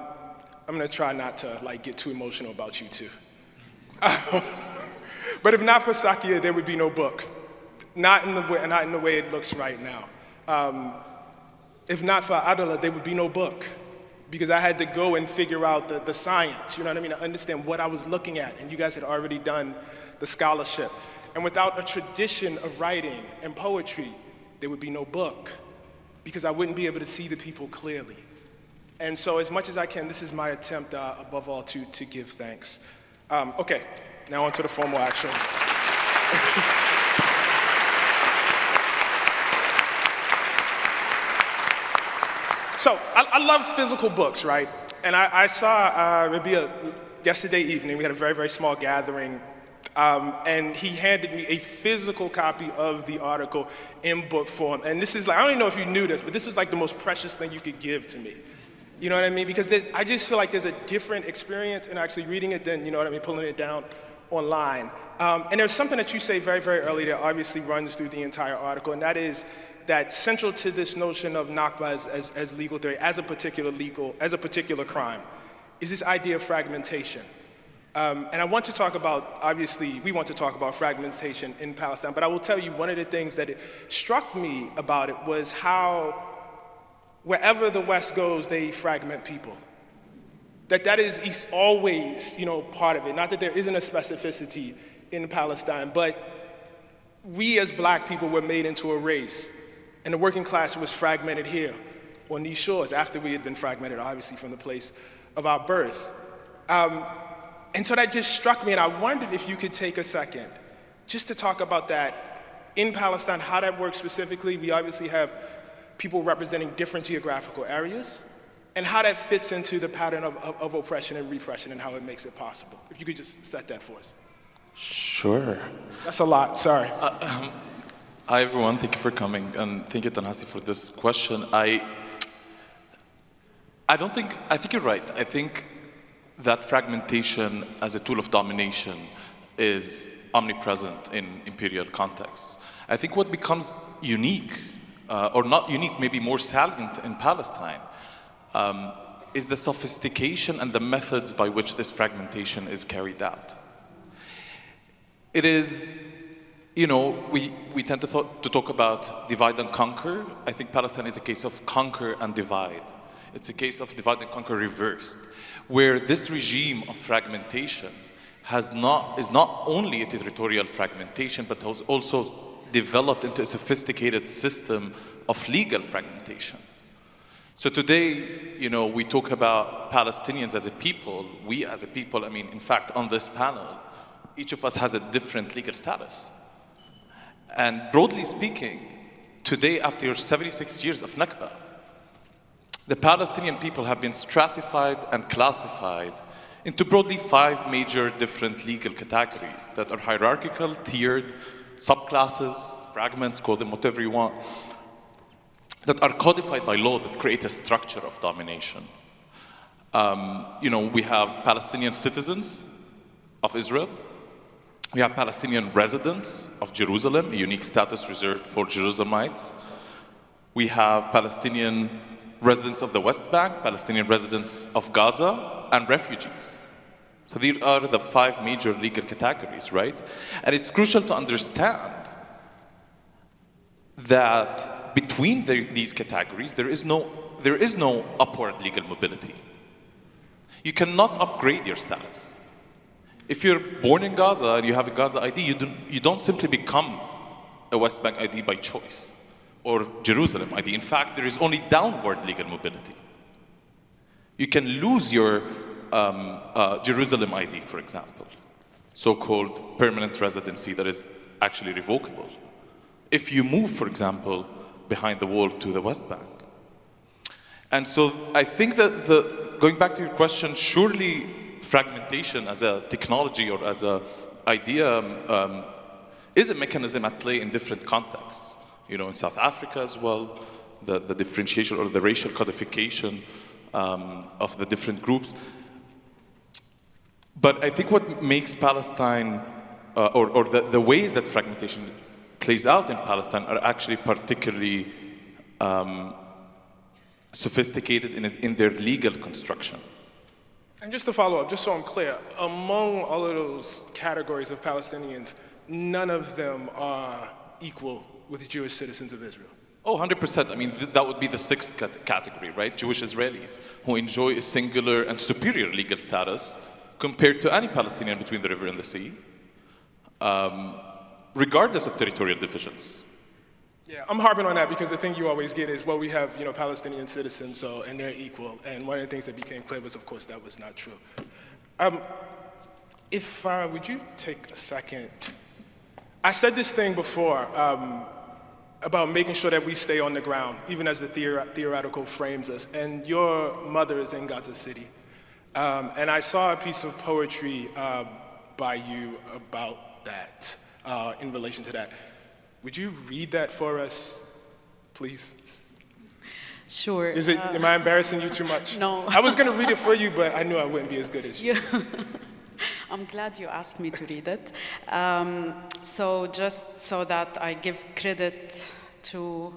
gonna try not to get too emotional about you too. But if not for Saqya, there would be no book. Not in the way it looks right now. If not for Adala, there would be no book. Because I had to go and figure out the science, you know what I mean, to understand what I was looking at, and you guys had already done the scholarship. And without a tradition of writing and poetry, there would be no book, because I wouldn't be able to see the people clearly. And so as much as I can, this is my attempt, above all, to give thanks. Okay, now on to the formal action. So, I love physical books, right? And I saw Rabea yesterday evening. We had a very, very small gathering And he handed me a physical copy of the article in book form. And this is like, I don't even know if you knew this, but this was like the most precious thing you could give to me. You know what I mean? Because I just feel like there's a different experience in actually reading it than, you know what I mean, pulling it down online. And there's something that you say very, very early that obviously runs through the entire article, and that is that central to this notion of Nakba as legal theory, as a particular crime, is this idea of fragmentation. And I want to talk about, obviously, we want to talk about fragmentation in Palestine, but I will tell you one of the things that it struck me about it was how wherever the West goes, they fragment people. That is always, you know, part of it. Not that there isn't a specificity in Palestine, but we as black people were made into a race, and the working class was fragmented here on these shores after we had been fragmented, obviously, from the place of our birth. And so that just struck me, and I wondered if you could take a second just to talk about that in Palestine, how that works specifically. We obviously have people representing different geographical areas, and how that fits into the pattern of oppression and repression and how it makes it possible. If you could just set that for us. Sure. That's a lot, sorry. Hi everyone, thank you for coming, and thank you Ta-Nehisi for this question. I think you're right. I think that fragmentation as a tool of domination is omnipresent in imperial contexts. I think what becomes unique, or not unique, maybe more salient in Palestine, is the sophistication and the methods by which this fragmentation is carried out. It is, you know, we tend to talk about divide and conquer. I think Palestine is a case of conquer and divide. It's a case of divide and conquer reversed, where this regime of fragmentation is not only a territorial fragmentation, but has also developed into a sophisticated system of legal fragmentation. So today, you know, we talk about Palestinians as a people. We as a people, I mean, in fact, on this panel, each of us has a different legal status. And broadly speaking, today, after 76 years of Nakba, the Palestinian people have been stratified and classified into broadly 5 major different legal categories that are hierarchical, tiered, subclasses, fragments, call them whatever you want, that are codified by law that create a structure of domination. You know, we have Palestinian citizens of Israel. We have Palestinian residents of Jerusalem, a unique status reserved for Jerusalemites. We have Palestinian residents of the West Bank, Palestinian residents of Gaza, and refugees. So these are the 5 major legal categories, right? And it's crucial to understand that between these categories, there is no upward legal mobility. You cannot upgrade your status. If you're born in Gaza and you have a Gaza ID, you don't simply become a West Bank ID by choice, or Jerusalem ID. In fact, there is only downward legal mobility. You can lose your Jerusalem ID, for example, so-called permanent residency that is actually revocable, if you move, for example, behind the wall to the West Bank. And so I think that going back to your question, surely fragmentation as a technology or as an idea is a mechanism at play in different contexts. You know, in South Africa as well, the differentiation or the racial codification of the different groups. But I think what makes Palestine, or the ways that fragmentation plays out in Palestine are actually particularly sophisticated in their legal construction. And just to follow up, just so I'm clear, among all of those categories of Palestinians, none of them are equal with Jewish citizens of Israel. Oh, 100%. I mean, that would be the 6th category, right? Jewish Israelis who enjoy a singular and superior legal status compared to any Palestinian between the river and the sea, regardless of territorial divisions. Yeah, I'm harping on that because the thing you always get is, well, we have, you know, Palestinian citizens, so, and they're equal. And one of the things that became clear was, of course, that was not true. Would you take a second? I said this thing before about making sure that we stay on the ground, even as the theoretical frames us. And your mother is in Gaza City. And I saw a piece of poetry by you about that, in relation to that. Would you read that for us, please? Sure. Am I embarrassing you too much? No. I was going to read it for you, but I knew I wouldn't be as good as you. I'm glad you asked me to read it. So just so that I give credit to,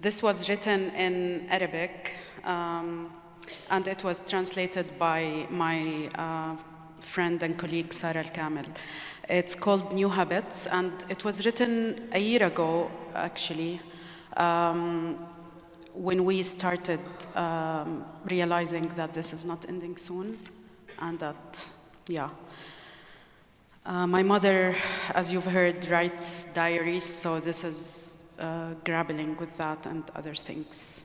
this was written in Arabic, and it was translated by my friend and colleague Sarah Al-Kamel. It's called New Habits, and it was written a year ago, actually, when we started realizing that this is not ending soon, and that, yeah. My mother, as you've heard, writes diaries, so this is grappling with that and other things.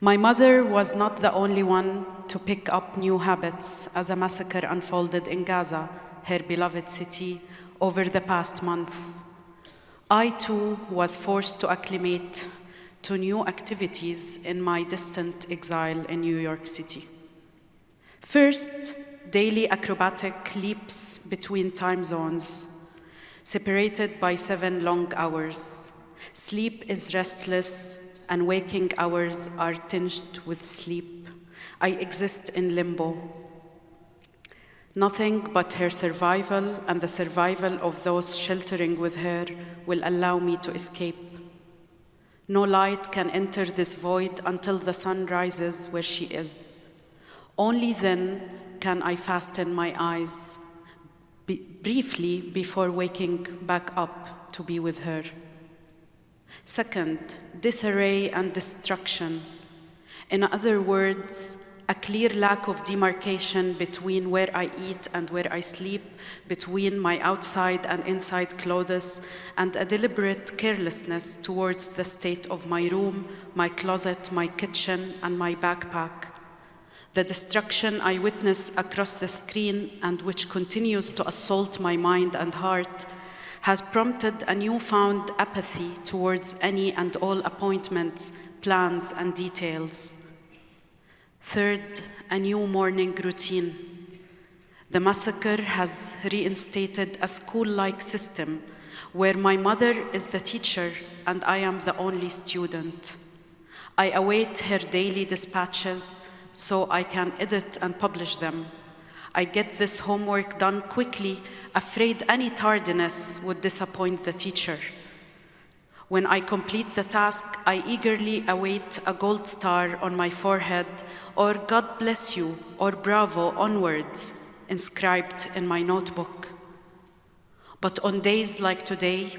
My mother was not the only one to pick up new habits as a massacre unfolded in Gaza, her beloved city, over the past month. I too was forced to acclimate to new activities in my distant exile in New York City. First, daily acrobatic leaps between time zones, separated by 7 long hours. Sleep is restless, and waking hours are tinged with sleep. I exist in limbo. Nothing but her survival and the survival of those sheltering with her will allow me to escape. No light can enter this void until the sun rises where she is. Only then can I fasten my eyes briefly before waking back up to be with her. Second, disarray and destruction. In other words, a clear lack of demarcation between where I eat and where I sleep, between my outside and inside clothes, and a deliberate carelessness towards the state of my room, my closet, my kitchen, and my backpack. The destruction I witness across the screen, and which continues to assault my mind and heart, has prompted a newfound apathy towards any and all appointments, plans, and details. Third, a new morning routine. The massacre has reinstated a school-like system where my mother is the teacher and I am the only student. I await her daily dispatches so I can edit and publish them. I get this homework done quickly, afraid any tardiness would disappoint the teacher. When I complete the task, I eagerly await a gold star on my forehead, or God bless you, or bravo onwards, inscribed in my notebook. But on days like today,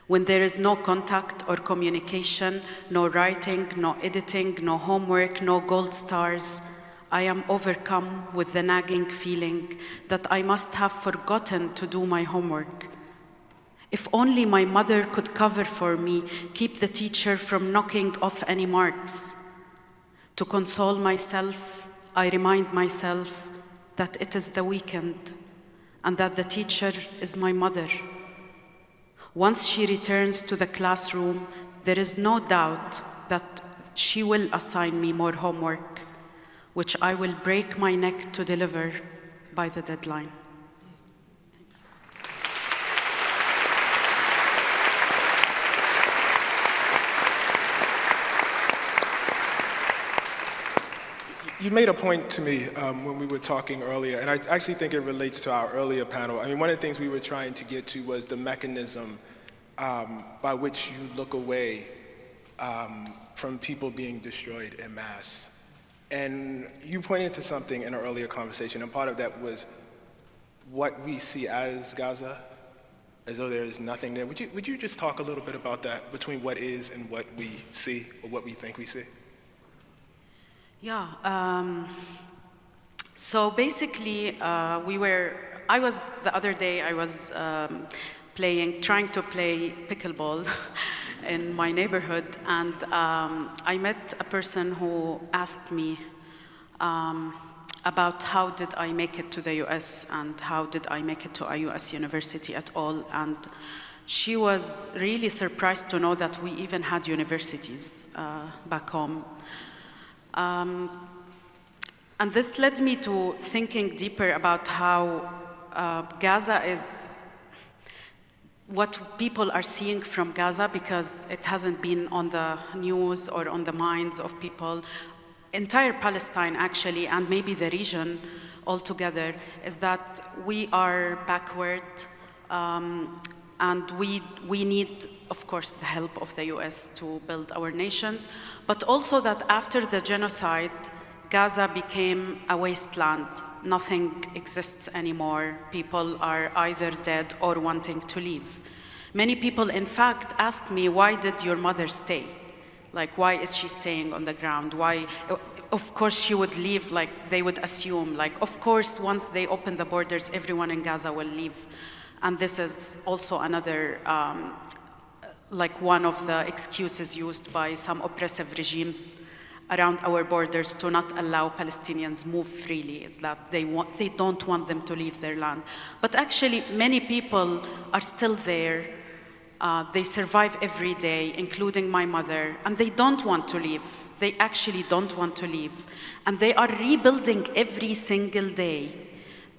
when there is no contact or communication, no writing, no editing, no homework, no gold stars, I am overcome with the nagging feeling that I must have forgotten to do my homework. If only my mother could cover for me, keep the teacher from knocking off any marks. To console myself, I remind myself that it is the weekend and that the teacher is my mother. Once she returns to the classroom, there is no doubt that she will assign me more homework, which I will break my neck to deliver by the deadline. You made a point to me when we were talking earlier, and I actually think it relates to our earlier panel. I mean, one of the things we were trying to get to was the mechanism by which you look away from people being destroyed en masse. And you pointed to something in an earlier conversation, and part of that was what we see as Gaza, as though there is nothing there. Would you just talk a little bit about that, between what is and what we see, or what we think we see? Yeah, so basically the other day I was trying to play pickleball in my neighborhood, and I met a person who asked me about how did I make it to the US and how did I make it to a US university at all, and she was really surprised to know that we even had universities back home. And this led me to thinking deeper about how Gaza is what people are seeing from Gaza, because it hasn't been on the news or on the minds of people. Entire Palestine, actually, and maybe the region altogether, is that we are backward, and we need, of course, the help of the US to build our nations, but also that after the genocide, Gaza became a wasteland. Nothing exists anymore. People are either dead or wanting to leave. Many people, in fact, ask me, why did your mother stay? Like, why is she staying on the ground? Why? Of course she would leave, like they would assume. Like, of course, once they open the borders, everyone in Gaza will leave. And this is also another, like one of the excuses used by some oppressive regimes around our borders to not allow Palestinians move freely, is that they don't want them to leave their land. But actually, many people are still there. They survive every day, including my mother, and they don't want to leave. They actually don't want to leave. And they are rebuilding every single day.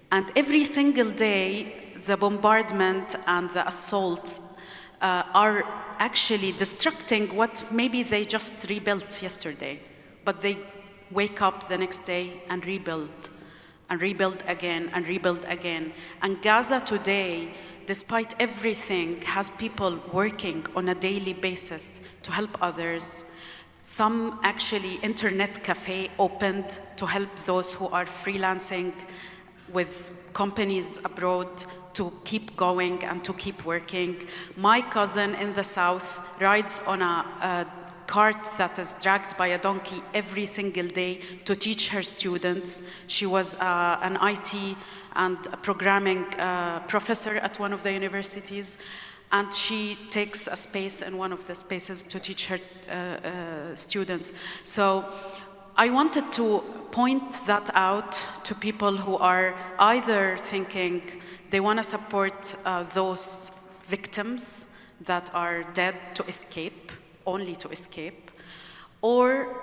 And every single day, the bombardment and the assaults are actually destructing what maybe they just rebuilt yesterday. But they wake up the next day and rebuild again, and rebuild again. And Gaza today, despite everything, has people working on a daily basis to help others. Some actually internet cafe opened to help those who are freelancing with companies abroad to keep going and to keep working. My cousin in the south rides on a cart that is dragged by a donkey every single day to teach her students. She was an IT and a programming professor at one of the universities, and she takes a space in one of the spaces to teach her students. So I wanted to point that out to people who are either thinking they want to support those victims that are dead to escape, only to escape, or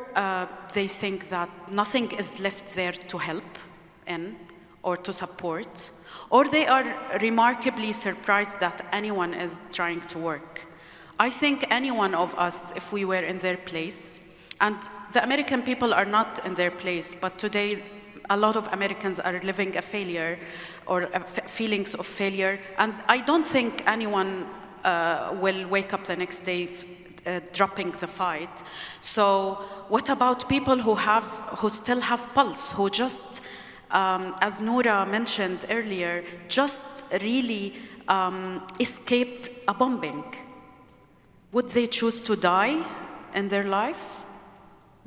they think that nothing is left there to help in or to support, or they are remarkably surprised that anyone is trying to work. I think any one of us, if we were in their place, and the American people are not in their place, but today a lot of Americans are living a failure or feelings of failure, and I don't think anyone will wake up the next day dropping the fight. So what about people who still have pulse, who just, as Noura mentioned earlier, just really escaped a bombing? Would they choose to die in their life?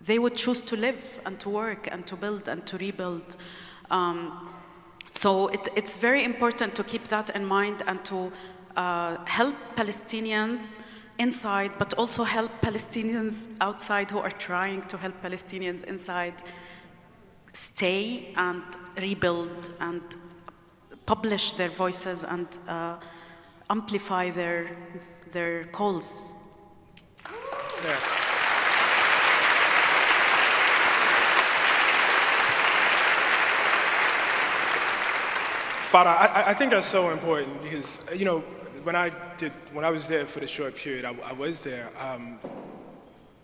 They would choose to live and to work and to build and to rebuild. So it's very important to keep that in mind and to help Palestinians inside, but also help Palestinians outside who are trying to help Palestinians inside stay and rebuild and publish their voices and amplify their calls. Yeah. Farah, I think that's so important because, you know, when I was there for the short period I was there,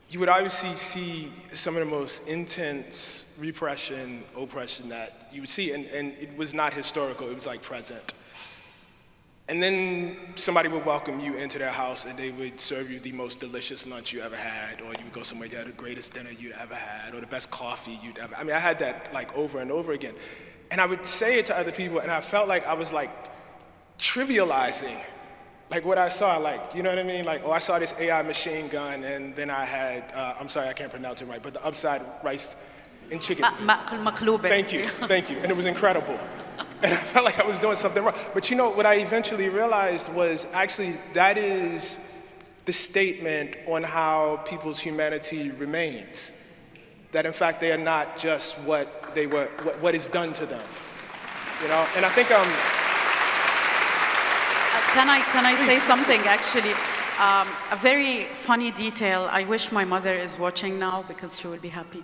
you would obviously see some of the most intense repression, oppression that you would see, and it was not historical, it was like present. And then somebody would welcome you into their house and they would serve you the most delicious lunch you ever had, or you would go somewhere, you had the greatest dinner you'd ever had, or the best coffee you'd ever, I mean, I had that like over and over again. And I would say it to other people and I felt like I was like trivializing like what I saw, like, you know what I mean? Like, oh, I saw this AI machine gun and then I had, I'm sorry, I can't pronounce it right, but the upside rice and chicken. Thank you. And it was incredible. And I felt like I was doing something wrong. But you know, what I eventually realized was actually that is the statement on how people's humanity remains. That in fact, they are not just what they were, what is done to them. You know, and I think Can I say something, actually? A very funny detail. I wish my mother is watching now because she would be happy.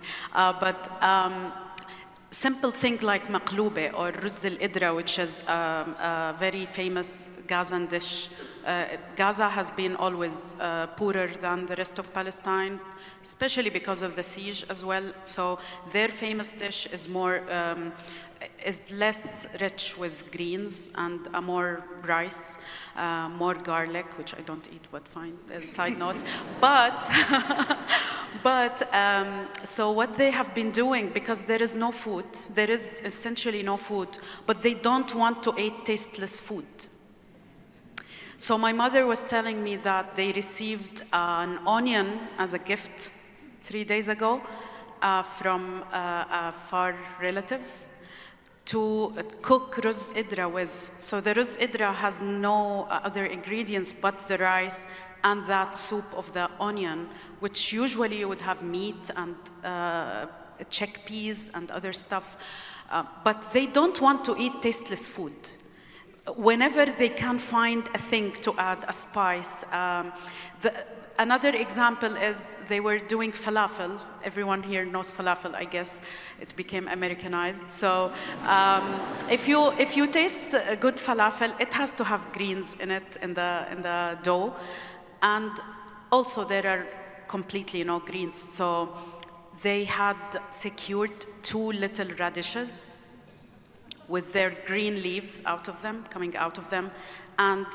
simple thing like maqloube or ruz al-idra, which is a very famous Gazan dish. Gaza has been always poorer than the rest of Palestine, especially because of the siege as well. So their famous dish is is less rich with greens and more rice, more garlic, which I don't eat, but fine, side note. So what they have been doing, because there is no food, there is essentially no food, but they don't want to eat tasteless food. So my mother was telling me that they received an onion as a gift 3 days ago from a far relative to cook ruz idra with. So the ruz idra has no other ingredients but the rice and that soup of the onion, which usually you would have meat and chickpeas and other stuff. But they don't want to eat tasteless food. Whenever they can find a thing to add, a spice. Another example is they were doing falafel. Everyone here knows falafel, I guess. It became Americanized. So if you taste a good falafel, it has to have greens in it, in the dough. And also there are completely no greens. So they had secured 2 little radishes with their green leaves coming out of them. And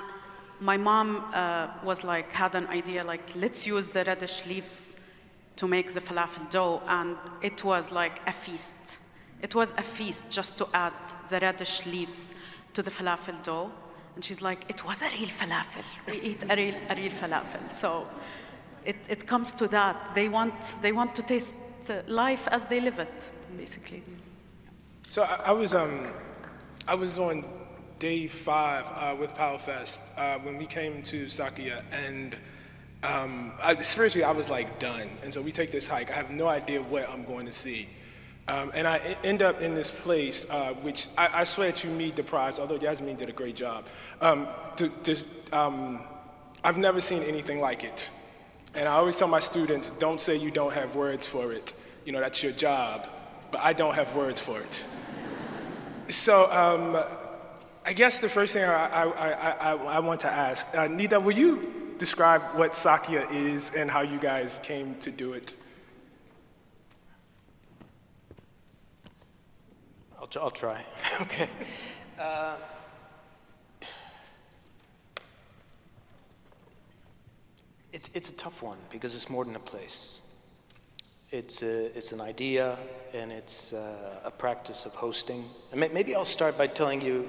my mom had an idea, let's use the radish leaves to make the falafel dough. And it was like a feast. It was a feast just to add the radish leaves to the falafel dough. And she's like, it was a real falafel. We eat a real falafel. So it comes to that. They want to taste life as they live it, basically. So I was on day 5 with PalFest when we came to Sakia, and spiritually I was like done. And so we take this hike. I have no idea what I'm going to see. And I end up in this place, which I swear to me deprives, although Yasmin did a great job. I've never seen anything like it. And I always tell my students, don't say you don't have words for it. You know, that's your job, but I don't have words for it. So I guess the first thing I want to ask, Nida, will you describe what Sakia is and how you guys came to do it? I'll try. Okay. It's a tough one because it's more than a place. It's an idea, and it's a practice of hosting. And maybe I'll start by telling you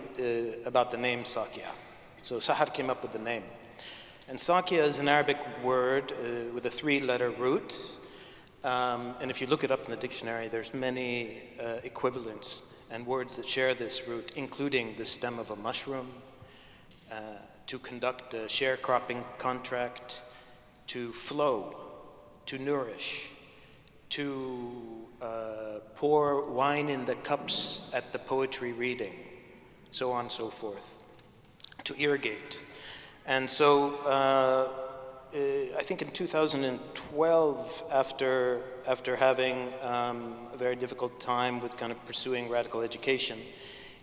about the name Sakia. So Sahar came up with the name. And Sakia is an Arabic word with a 3-letter root. And if you look it up in the dictionary, there's many equivalents and words that share this root, including the stem of a mushroom, to conduct a sharecropping contract, to flow, to nourish, to pour wine in the cups at the poetry reading, so on and so forth, to irrigate. And so I think in 2012, after having a very difficult time with kind of pursuing radical education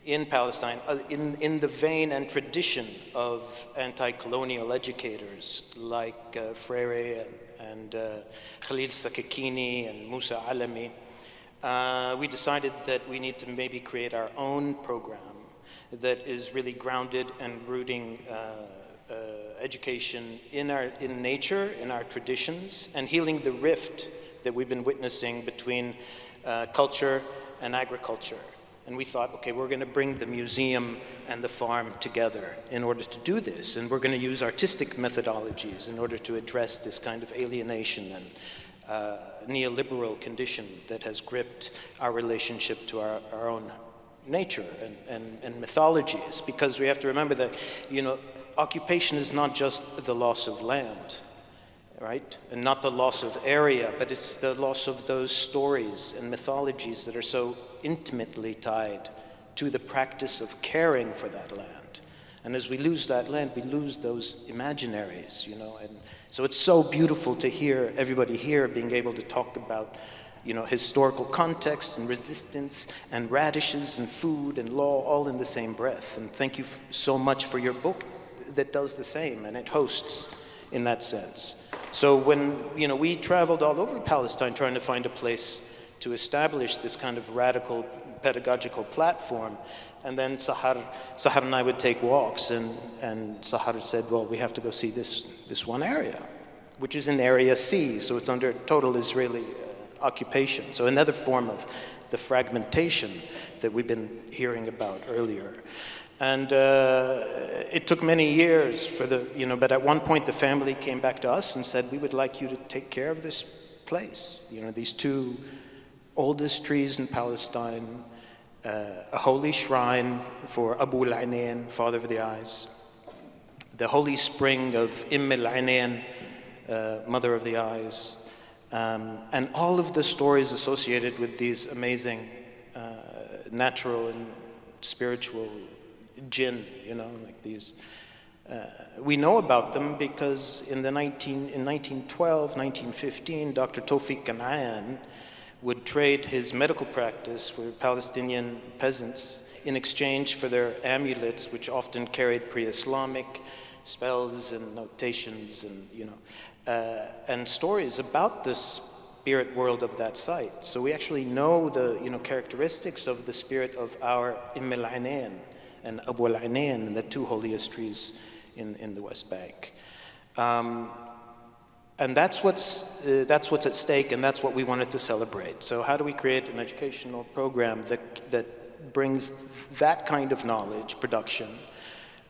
in Palestine, in the vein and tradition of anti-colonial educators like Freire and Khalil Sakakini and Musa Alami, we decided that we need to maybe create our own program that is really grounded and rooting education in nature, in our traditions, and healing the rift that we've been witnessing between culture and agriculture. And we thought, okay, we're going to bring the museum and the farm together in order to do this, and we're going to use artistic methodologies in order to address this kind of alienation and neoliberal condition that has gripped our relationship to our own nature and mythologies, because we have to remember that, occupation is not just the loss of land, right? And not the loss of area, but it's the loss of those stories and mythologies that are so intimately tied to the practice of caring for that land. And as we lose that land, we lose those imaginaries, and so it's so beautiful to hear everybody here being able to talk about historical context and resistance and radishes and food and law all in the same breath. And thank you so much for your book that does the same, and it hosts in that sense. So when we traveled all over Palestine trying to find a place to establish this kind of radical pedagogical platform, and then Sahar and I would take walks, and Sahar said, well, we have to go see this one area, which is in Area C, so it's under total Israeli occupation. So another form of the fragmentation that we've been hearing about earlier. And it took many years but at one point the family came back to us and said, we would like you to take care of this place. These two oldest trees in Palestine, a holy shrine for Abu al-Ainain, Father of the Eyes, the holy spring of al-Ainain, Mother of the Eyes, and all of the stories associated with these amazing natural and spiritual jinn, like these. We know about them because in 1912, 1915, Dr. Tawfiq Kanaan would trade his medical practice for Palestinian peasants in exchange for their amulets, which often carried pre-Islamic spells and notations and stories about the spirit world of that site. So we actually know the characteristics of the spirit of our al-Ainain and Abu al-Ainain, the two holiest trees in the West Bank. And that's what's at stake, and that's what we wanted to celebrate. So how do we create an educational program that brings that kind of knowledge production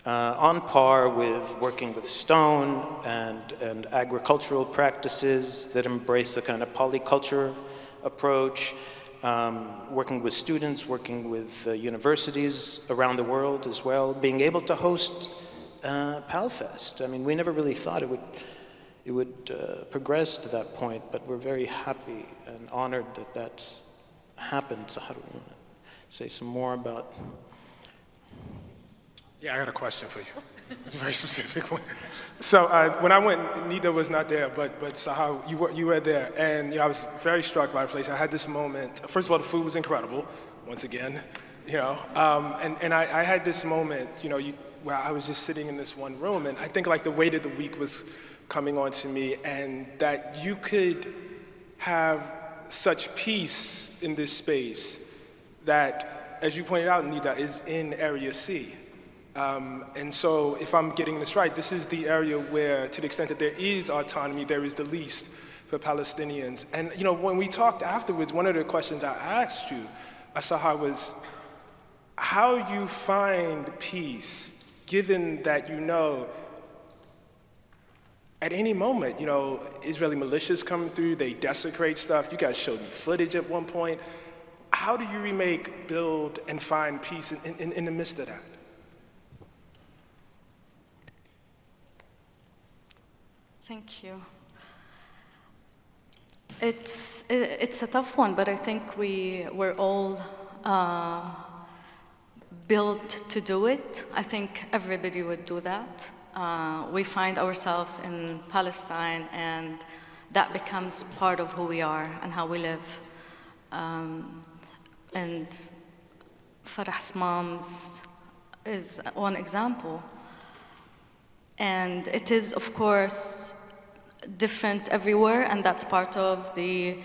on par with working with stone and agricultural practices that embrace a kind of polyculture approach, working with students, working with universities around the world as well, being able to host PalFest. I mean, we never really thought it would progress to that point, but we're very happy and honored that that's happened. So how do we want to say some more about? Yeah, I got a question for you. A very specific one. So when I went, Nida was not there, but Sahar, you were there, and I was very struck by the place. I had this moment. First of all, the food was incredible, once again, and I had this moment, where I was just sitting in this one room, and I think like the weight of the week was coming onto me, and that you could have such peace in this space that, as you pointed out, Nida, is in Area C. And so, if I'm getting this right, this is the area where, to the extent that there is autonomy, there is the least for Palestinians. And when we talked afterwards, one of the questions I asked you, Sahar, was how you find peace, given that at any moment, Israeli militias come through, they desecrate stuff. You guys showed me footage at one point. How do you remake, build, and find peace in the midst of that? Thank you. It's a tough one, but I think we're all built to do it. I think everybody would do that. We find ourselves in Palestine, and that becomes part of who we are and how we live. And Farah's mom's is one example. And it is, of course, different everywhere, and that's part of the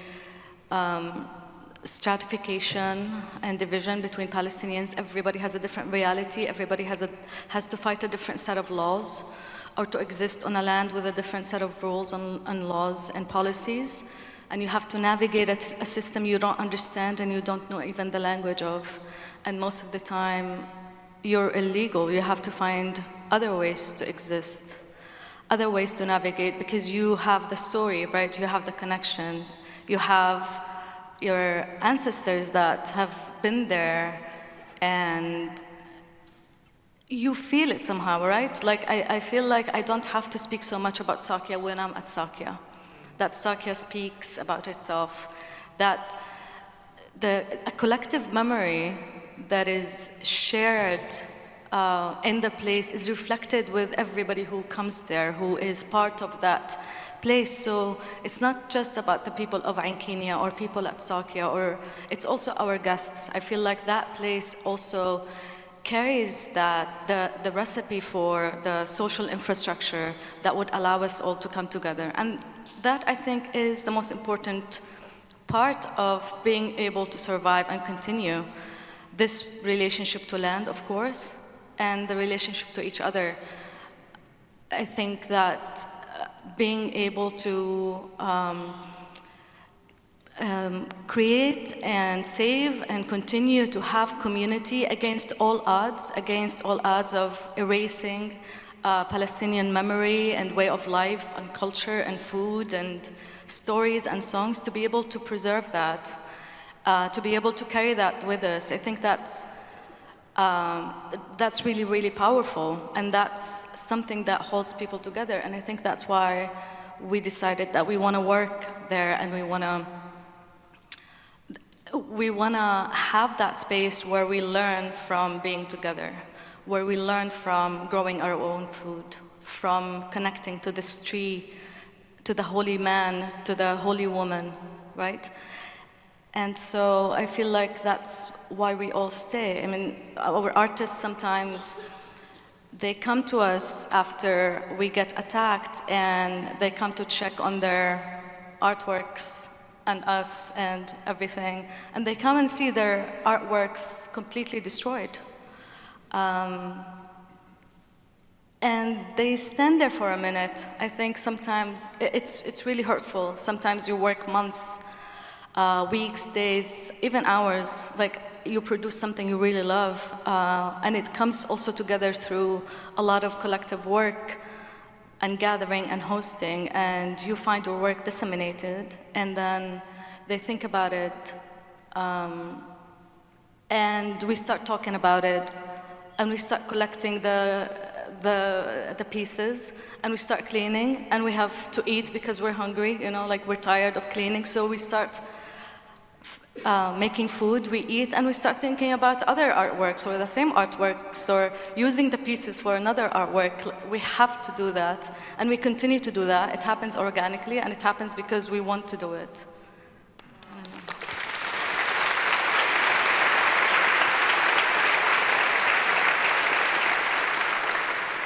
stratification and division between Palestinians. Everybody has a different reality. Everybody has to fight a different set of laws, or to exist on a land with a different set of rules and laws and policies. And you have to navigate a system you don't understand and you don't know even the language of. And most of the time, you're illegal. You have to find other ways to exist, other ways to navigate, because you have the story, right? You have the connection. You have your ancestors that have been there, and you feel it somehow, right? Like, I feel like I don't have to speak so much about Sakya when I'm at Sakya. That Sakya speaks about itself. That a collective memory that is shared in the place is reflected with everybody who comes there, who is part of that place. So it's not just about the people of Ain Kenya or people at Sakia, or it's also our guests. I feel like that place also carries the recipe for the social infrastructure that would allow us all to come together. And that, I think, is the most important part of being able to survive and continue this relationship to land, of course, and the relationship to each other. I think that being able to create and save and continue to have community against all odds of erasing Palestinian memory and way of life and culture and food and stories and songs, to be able to preserve that, to be able to carry that with us. I think that's really, really powerful, and that's something that holds people together. And I think that's why we decided that we want to work there, and we want to have that space where we learn from being together, where we learn from growing our own food, from connecting to this tree, to the holy man, to the holy woman, right? And so I feel like that's why we all stay. I mean, our artists sometimes, they come to us after we get attacked, and they come to check on their artworks and us and everything. And they come and see their artworks completely destroyed. And they stand there for a minute. I think sometimes it's really hurtful. Sometimes you work months, weeks, days, even hours, like you produce something you really love, and it comes also together through a lot of collective work and gathering and hosting, and you find your work disseminated, and then they think about it, and we start talking about it, and we start collecting the pieces, and we start cleaning, and we have to eat because we're hungry, you know, like we're tired of cleaning, so we start making food, we eat, and we start thinking about other artworks or the same artworks or using the pieces for another artwork. We have to do that, and we continue to do that. It happens organically, and it happens because we want to do it.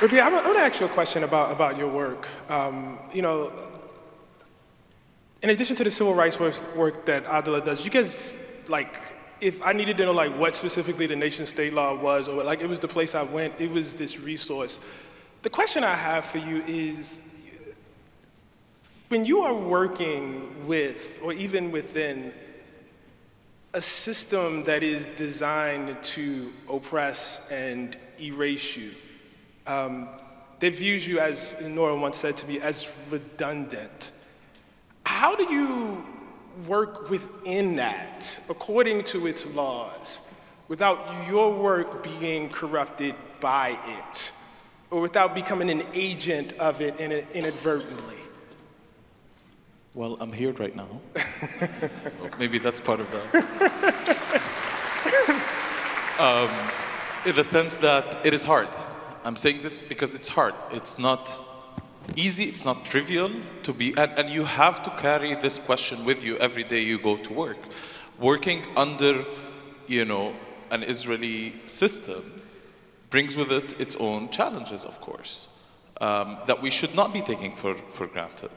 Rabea, I want to ask you a question about your work. You know, in addition to the civil rights work that Adela does, you guys, like, if I needed to know, like, what specifically the nation-state law was, or, like, it was the place I went, it was this resource. The question I have for you is, when you are working with, or even within, a system that is designed to oppress and erase you, they views you, as Noura once said to me, as redundant. How do you work within that, according to its laws, without your work being corrupted by it, or without becoming an agent of it inadvertently? Well, I'm here right now, so maybe that's part of that. In the sense that it is hard. I'm saying this because it's hard. It's not easy, it's not trivial to be, and you have to carry this question with you every day you go to work. Working under, you know, an Israeli system brings with it its own challenges, of course, that we should not be taking for granted.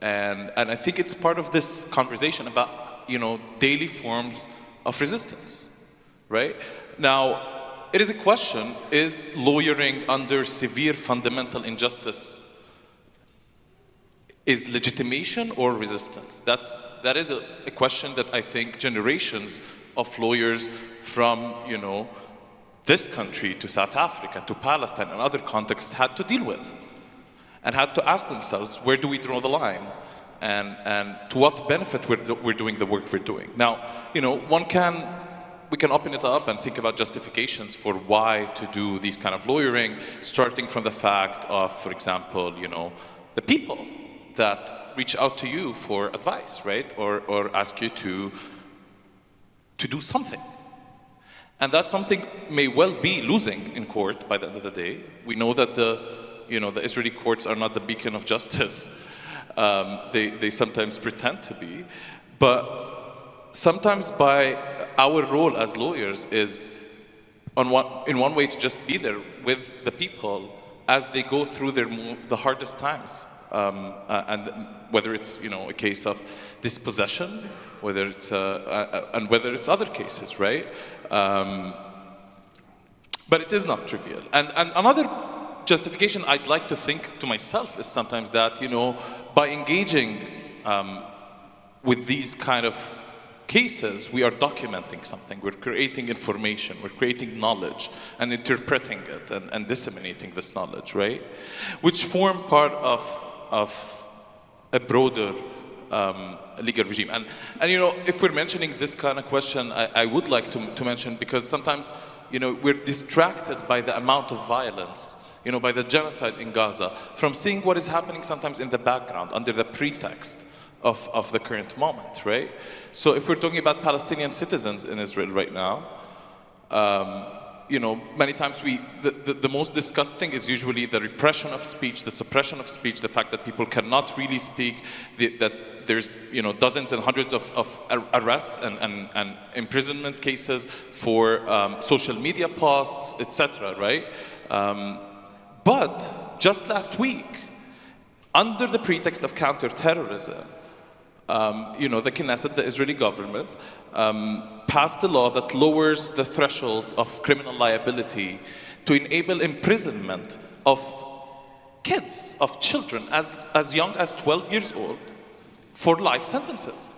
And I think it's part of this conversation about, you know, daily forms of resistance, right? Now, it is a question, is lawyering under severe fundamental injustice is legitimation or resistance? That is a question that I think generations of lawyers from, you know, this country to South Africa to Palestine and other contexts had to deal with, and had to ask themselves, where do we draw the line, and to what benefit we're doing the work we're doing. Now, you know, we can open it up and think about justifications for why to do these kind of lawyering, starting from the fact of, for example, you know, the people that reach out to you for advice, right? Or ask you to do something. And that's something may well be losing in court by the end of the day. We know that the Israeli courts are not the beacon of justice. They sometimes pretend to be. But sometimes by our role as lawyers is in one way to just be there with the people as they go through the hardest times. And whether it's a case of dispossession, whether it's and whether it's other cases, right? But it is not trivial. And another justification I'd like to think to myself is sometimes that by engaging with these kind of cases, we are documenting something. We're creating information. We're creating knowledge and interpreting it and disseminating this knowledge, right? Which form part of a broader legal regime. And if we're mentioning this kind of question, I would like to mention, because sometimes we're distracted by the amount of violence, by the genocide in Gaza, from seeing what is happening sometimes in the background under the pretext of the current moment, right? So if we're talking about Palestinian citizens in Israel right now, many times the most discussed thing is usually the repression of speech, the suppression of speech, the fact that people cannot really speak, that there's dozens and hundreds of arrests and imprisonment cases for social media posts, etc., right? But just last week, under the pretext of counterterrorism, the Knesset, the Israeli government, passed a law that lowers the threshold of criminal liability to enable imprisonment of kids, of children as young as 12 years old for life sentences.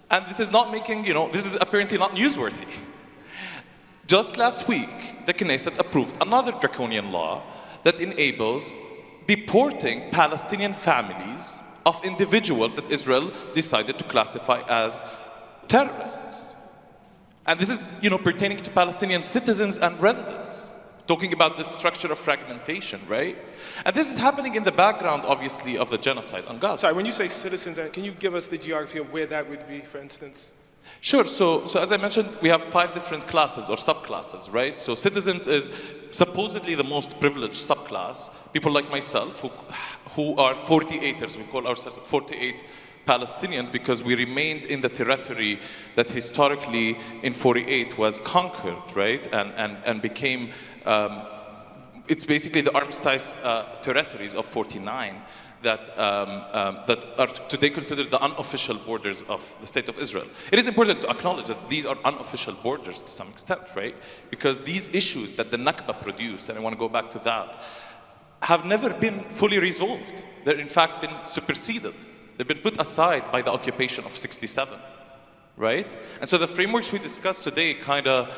And this is not making, this is apparently not newsworthy. Just last week, the Knesset approved another draconian law that enables deporting Palestinian families of individuals that Israel decided to classify as terrorists. And this is, pertaining to Palestinian citizens and residents, talking about the structure of fragmentation, right? And this is happening in the background, obviously, of the genocide on Gaza. Sorry, when you say citizens, can you give us the geography of where that would be, for instance? Sure, so as I mentioned, we have 5 different classes or subclasses, right? So citizens is supposedly the most privileged subclass. People like myself who are 48ers, we call ourselves 48 Palestinians because we remained in the territory that historically in 48 was conquered, right? And became, it's basically the armistice territories of 49 that are today considered the unofficial borders of the state of Israel. It is important to acknowledge that these are unofficial borders to some extent, right? Because these issues that the Nakba produced, and I want to go back to that, have never been fully resolved. They're in fact been superseded. They've been put aside by the occupation of 67, right? And so the frameworks we discussed today kind of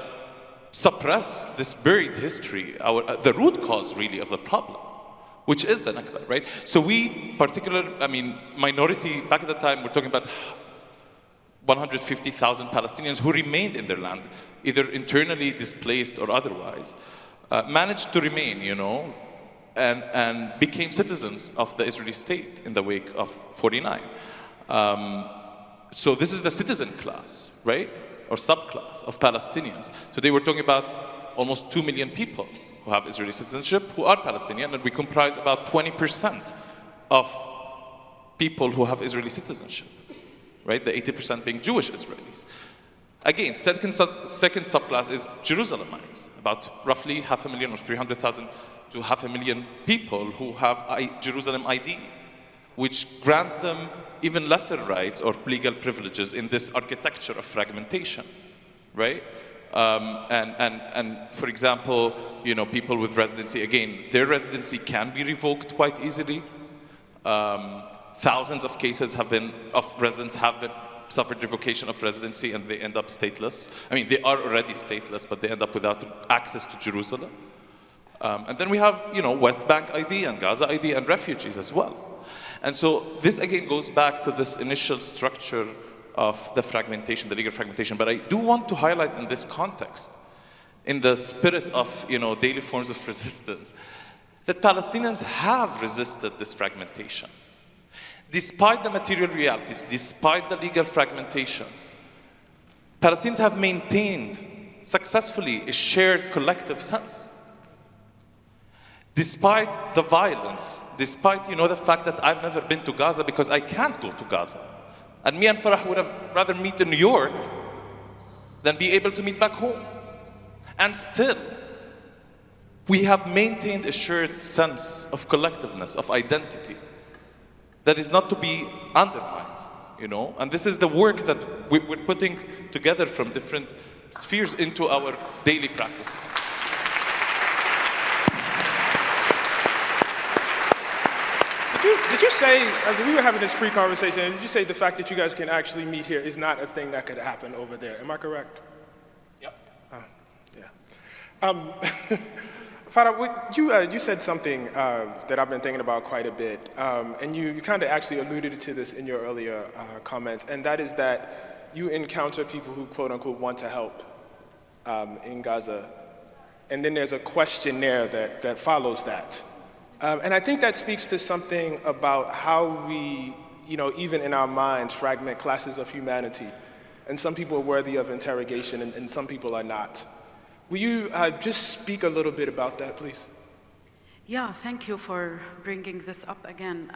suppress this buried history, the root cause really of the problem, which is the Nakba, right? So minority, back at the time, we're talking about 150,000 Palestinians who remained in their land, either internally displaced or otherwise, managed to remain, and became citizens of the Israeli state in the wake of 49. So this is the citizen class, right? Or subclass of Palestinians. Today we're talking about almost 2 million people who have Israeli citizenship, who are Palestinian, and we comprise about 20% of people who have Israeli citizenship, right? The 80% being Jewish Israelis. Again, second subclass is Jerusalemites, about roughly 500,000 or 300,000 to 500,000 people who have Jerusalem ID, which grants them even lesser rights or legal privileges in this architecture of fragmentation, right? And for example, people with residency, again, their residency can be revoked quite easily. Thousands of cases of residents have suffered revocation of residency and they end up stateless. I mean, they are already stateless, but they end up without access to Jerusalem. And then we have, West Bank ID and Gaza ID and refugees as well. And so this again goes back to this initial structure of the fragmentation, the legal fragmentation. But I do want to highlight in this context, in the spirit of daily forms of resistance, that Palestinians have resisted this fragmentation. Despite the material realities, despite the legal fragmentation, Palestinians have maintained successfully a shared collective sense. Despite the violence, despite the fact that I've never been to Gaza because I can't go to Gaza. And me and Farah would have rather meet in New York than be able to meet back home. And still, we have maintained a shared sense of collectiveness, of identity, that is not to be undermined, And this is the work that we're putting together from different spheres into our daily practices. Did you say, we were having this pre-conversation, did you say the fact that you guys can actually meet here is not a thing that could happen over there? Am I correct? Yep. Yeah. Farah, you said something that I've been thinking about quite a bit, and you kind of actually alluded to this in your earlier comments, and that is that you encounter people who, quote unquote, want to help in Gaza, and then there's a question there that follows that. And I think that speaks to something about how we, even in our minds, fragment classes of humanity. And some people are worthy of interrogation and some people are not. Will you just speak a little bit about that, please? Yeah, thank you for bringing this up again.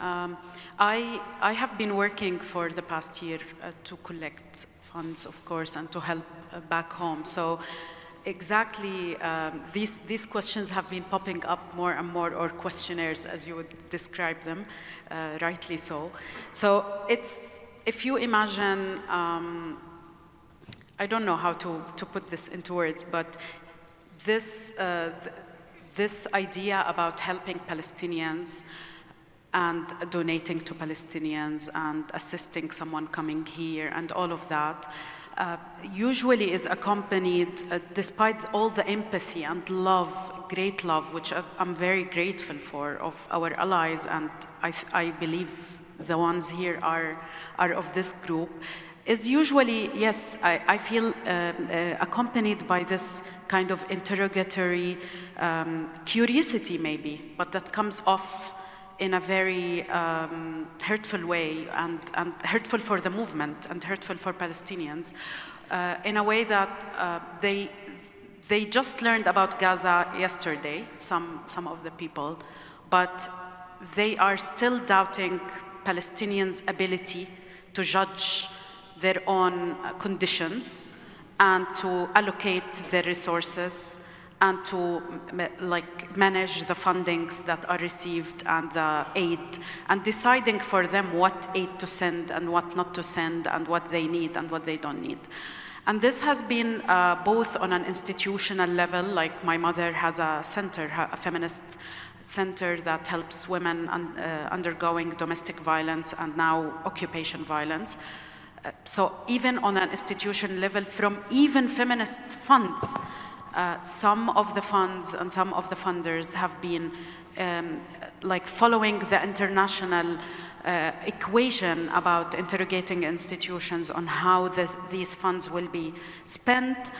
I have been working for the past year to collect funds, of course, and to help back home. So exactly, these questions have been popping up more and more, or questionnaires, as you would describe them, rightly so. So it's, if you imagine, I don't know how to put this into words, but this idea about helping Palestinians and donating to Palestinians and assisting someone coming here and all of that, usually is accompanied, despite all the empathy and love, great love, which I'm very grateful for, of our allies, and I believe the ones here are of this group, is usually, yes, I feel accompanied by this kind of interrogatory curiosity maybe, but that comes off in a very hurtful way, and hurtful for the movement and hurtful for Palestinians, in a way that they just learned about Gaza yesterday, some of the people, but they are still doubting Palestinians' ability to judge their own conditions and to allocate their resources and to manage the fundings that are received and the aid, and deciding for them what aid to send and what not to send and what they need and what they don't need. And this has been both on an institutional level, like my mother has a center, a feminist center that helps women undergoing domestic violence and now occupation violence. So even on an institution level, from even feminist funds, some of the funds and some of the funders have been following the international equation about interrogating institutions on how these funds will be spent,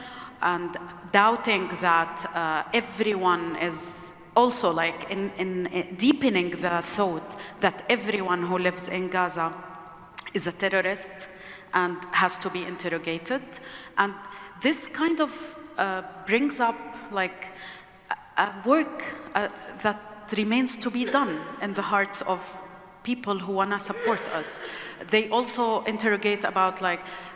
and doubting that everyone is also in deepening the thought that everyone who lives in Gaza is a terrorist and has to be interrogated. And this kind of brings up a work that remains to be done in the hearts of people who want to support us. They also interrogate about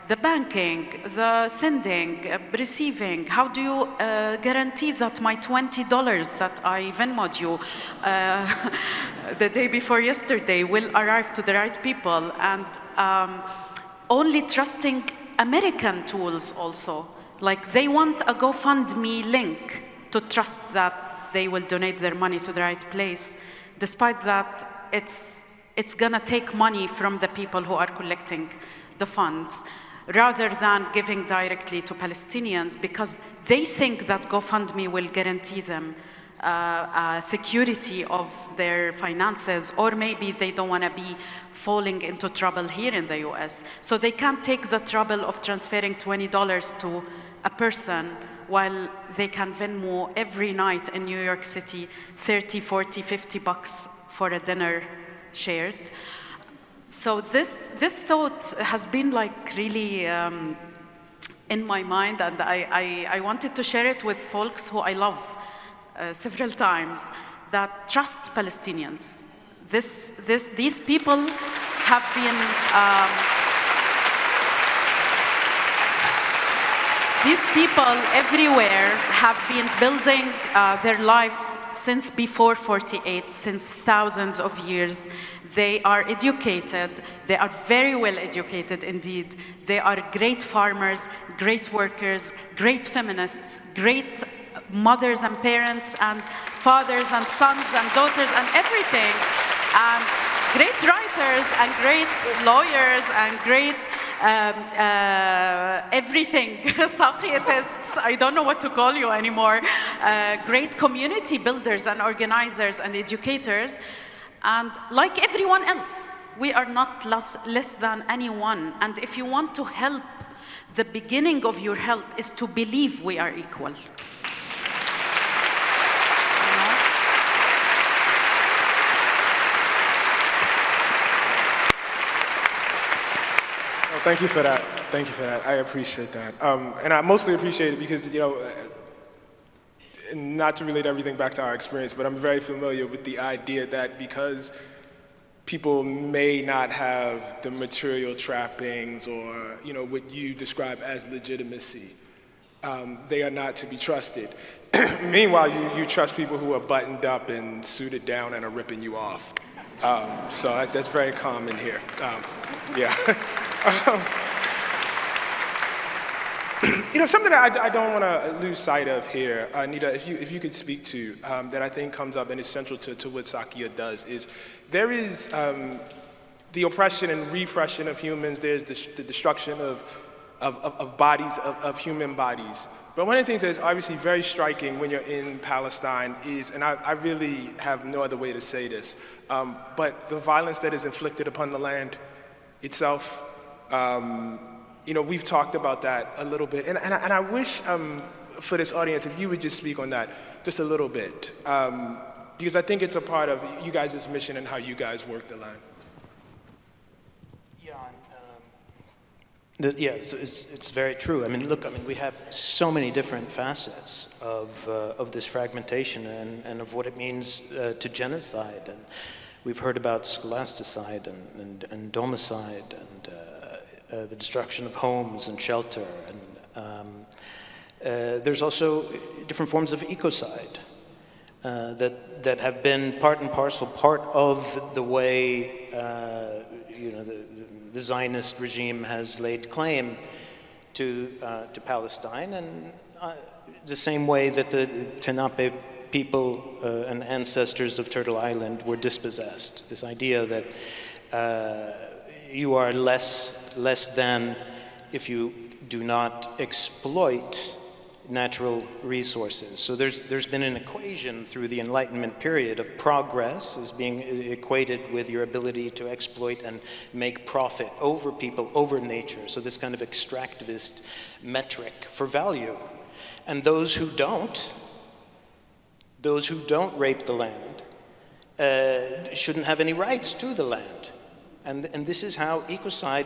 the banking, the sending, receiving. How do you guarantee that my $20 that I Venmo'd you the day before yesterday will arrive to the right people? And only trusting American tools also. They want a GoFundMe link to trust that they will donate their money to the right place, despite that it's gonna take money from the people who are collecting the funds, rather than giving directly to Palestinians, because they think that GoFundMe will guarantee them security of their finances, or maybe they don't want to be falling into trouble here in the US. So they can't take the trouble of transferring $20 to a person while they can Venmo every night in New York City 30, 40, 50 bucks for a dinner shared. So this thought has been really in my mind, and I wanted to share it with folks who I love several times, that trust Palestinians. These people have been these people everywhere have been building their lives since before 48, since thousands of years. They are educated, they are very well educated indeed. They are great farmers, great workers, great feminists, great mothers and parents and fathers and sons and daughters and everything. And great writers and great lawyers and great everything, saqiyatists, I don't know what to call you anymore, great community builders and organizers and educators. And like everyone else, we are not less than anyone. And if you want to help, the beginning of your help is to believe we are equal. Thank you for that. Thank you for that. I appreciate that. And I mostly appreciate it because, not to relate everything back to our experience, but I'm very familiar with the idea that because people may not have the material trappings or, what you describe as legitimacy, they are not to be trusted. Meanwhile, you trust people who are buttoned up and suited down and are ripping you off. So that's very common here. Yeah. Something that I don't want to lose sight of here, Anita, if you could speak to, that I think comes up and is central to what Sakia does, is there is the oppression and repression of humans, there's the destruction of bodies, of human bodies. But one of the things that is obviously very striking when you're in Palestine is, and I really have no other way to say this, but the violence that is inflicted upon the land itself. We've talked about that a little bit, and I wish for this audience, if you would just speak on that just a little bit, because I think it's a part of you guys' mission and how you guys work the land. Yeah, it's very true. We have so many different facets of this fragmentation and of what it means to genocide. And we've heard about scholasticide and domicide and the destruction of homes and shelter. And there's also different forms of ecocide that have been part and parcel, part of the way the Zionist regime has laid claim to Palestine, and the same way that the Ta-Nehisi people and ancestors of Turtle Island were dispossessed. This idea that you are less than if you do not exploit natural resources. So there's been an equation through the Enlightenment period of progress as being equated with your ability to exploit and make profit over people, over nature. So this kind of extractivist metric for value. And those who don't rape the land shouldn't have any rights to the land. And this is how ecocide,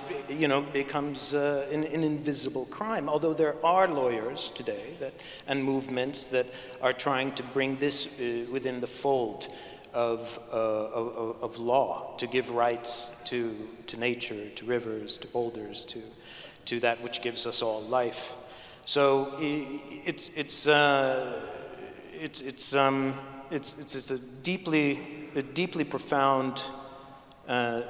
becomes an invisible crime. Although there are lawyers today and movements that are trying to bring this within the fold of law, to give rights to nature, to rivers, to boulders, to that which gives us all life. So it's a deeply profound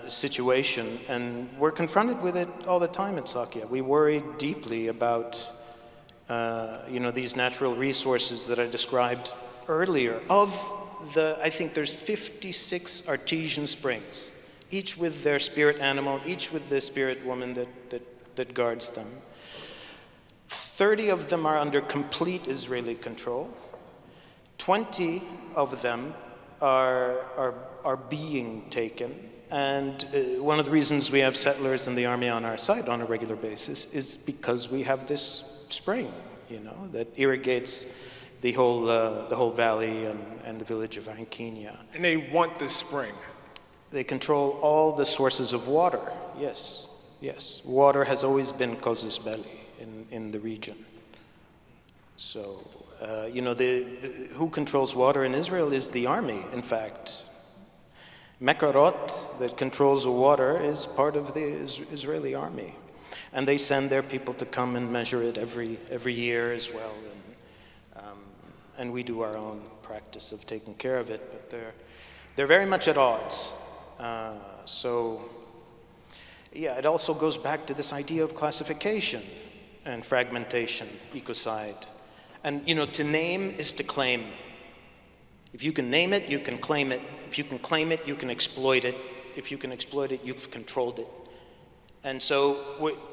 situation, and we're confronted with it all the time at Sakia. We worry deeply about these natural resources that I described earlier. I think there's 56 artesian springs, each with their spirit animal, each with the spirit woman that guards them. 30 of them are under complete Israeli control. 20 of them are being taken. And one of the reasons we have settlers and the army on our side on a regular basis is because we have this spring, that irrigates the whole valley and the village of Ankinia. And they want this spring. They control all the sources of water. Yes. Water has always been casus belli in the region. So, who controls water in Israel is the army, in fact. Mekarot, that controls the water, is part of the Israeli army. And they send their people to come and measure it every year as well. And we do our own practice of taking care of it, but they're very much at odds. It also goes back to this idea of classification and fragmentation, ecocide. And to name is to claim. If you can name it, you can claim it. If you can claim it, you can exploit it. If you can exploit it, you've controlled it. And so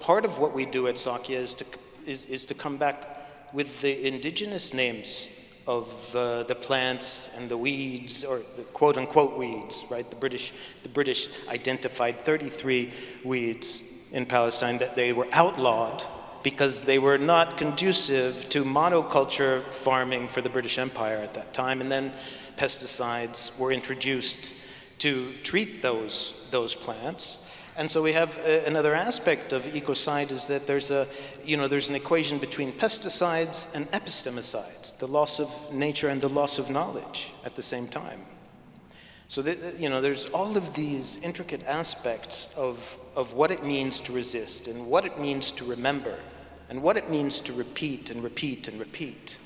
part of what we do at Sakya is to come back with the indigenous names of the plants and the weeds, or the quote-unquote weeds, right? The British identified 33 weeds in Palestine that they were outlawed because they were not conducive to monoculture farming for the British Empire at that time. And then pesticides were introduced to treat those plants. And so we have another aspect of ecocide is that there's an equation between pesticides and epistemicides, the loss of nature and the loss of knowledge at the same time. So there's all of these intricate aspects of what it means to resist and what it means to remember and what it means to repeat and repeat and repeat.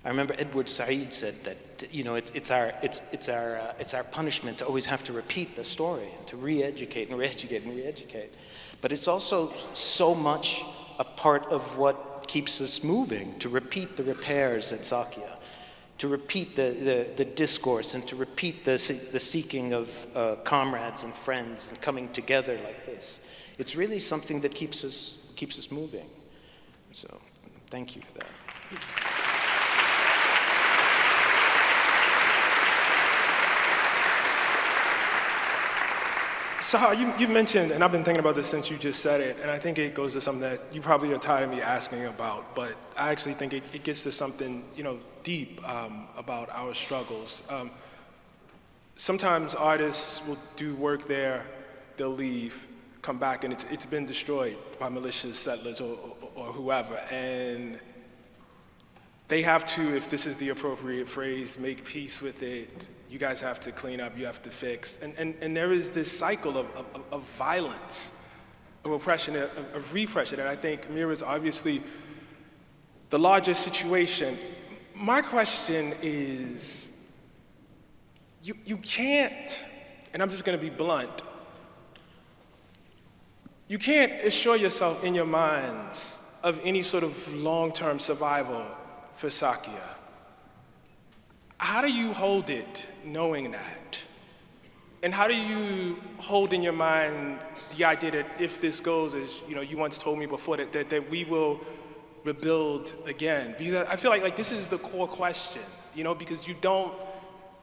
I remember Edward Said said that it's our punishment to always have to repeat the story and to re-educate and re-educate and re-educate. But it's also so much a part of what keeps us moving, to repeat the repairs at Sakya, to repeat the discourse and to repeat the seeking of comrades and friends and coming together like this. It's really something that keeps us moving. So thank you for that. Sahar, you mentioned, and I've been thinking about this since you just said it, and I think it goes to something that you probably are tired of me asking about, but I actually think it gets to something, deep about our struggles. Sometimes artists will do work there, they'll leave, come back, and it's been destroyed by malicious settlers or whoever, and they have to, if this is the appropriate phrase, make peace with it. You guys have to clean up, you have to fix. And there is this cycle of violence, of oppression, of repression. And I think Mira is obviously the largest situation. My question is, you can't, and I'm just gonna be blunt, you can't assure yourself in your minds of any sort of long-term survival for Sakya. How do you hold it knowing that? And how do you hold in your mind the idea that if this goes, as you once told me before, that we will rebuild again? Because I feel like this is the core question, because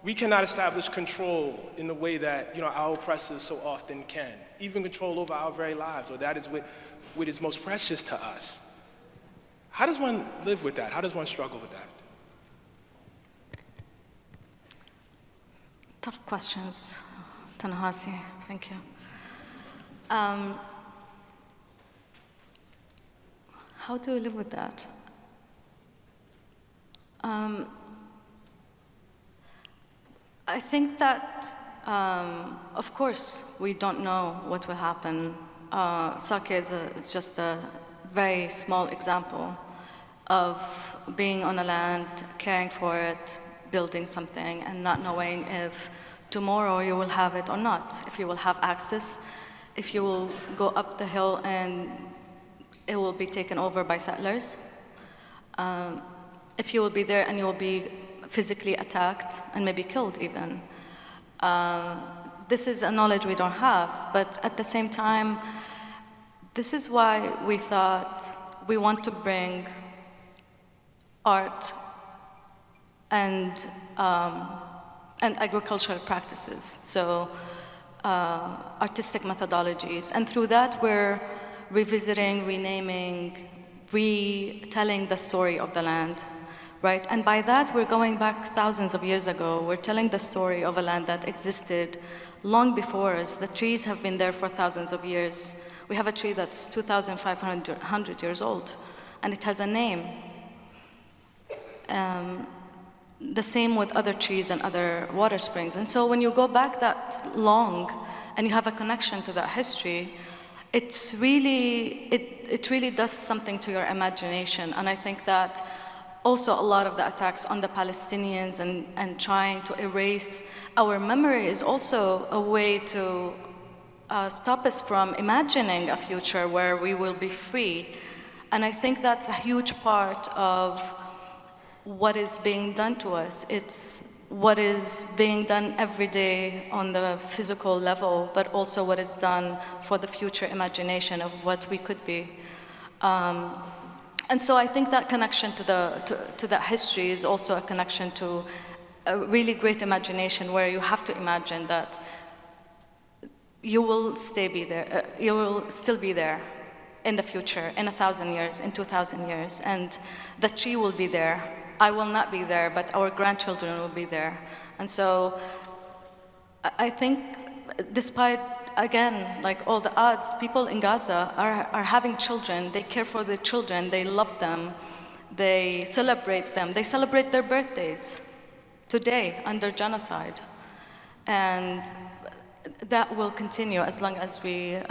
we cannot establish control in the way that our oppressors so often can, even control over our very lives, or that is what is most precious to us. How does one live with that? How does one struggle with that? Tough questions, Ta-Nehisi. Thank you. How do we live with that? I think that, of course, we don't know what will happen. Sakya is just a very small example of being on a land, caring for it, building something, and not knowing if tomorrow you will have it or not, if you will have access, if you will go up the hill and it will be taken over by settlers, if you will be there and you will be physically attacked and maybe killed even. This is a knowledge we don't have, but at the same time, this is why we thought we want to bring art and agricultural practices, so artistic methodologies. And through that, we're revisiting, renaming, retelling the story of the land, right? And by that, we're going back thousands of years ago. We're telling the story of a land that existed long before us. The trees have been there for thousands of years. We have a tree that's 2,500 years old. and it has a name. The same with other trees and other water springs. And so when you go back that long and you have a connection to that history, it really does something to your imagination. And I think that also a lot of the attacks on the Palestinians and trying to erase our memory is also a way to stop us from imagining a future where we will be free. And I think that's a huge part of what is being done to us. It's what is being done every day on the physical level, but also what is done for the future imagination of what we could be. And so I think that connection to that history is also a connection to a really great imagination, where you have to imagine that you will be there. You will still be there in the future, in 1,000 years, in 2,000 years, and the tree will be there. I will not be there, but our grandchildren will be there. And so I think, despite, again, like all the odds, people in Gaza are having children. They care for their children. They love them. They celebrate them. They celebrate their birthdays today under genocide. And that will continue as long as we're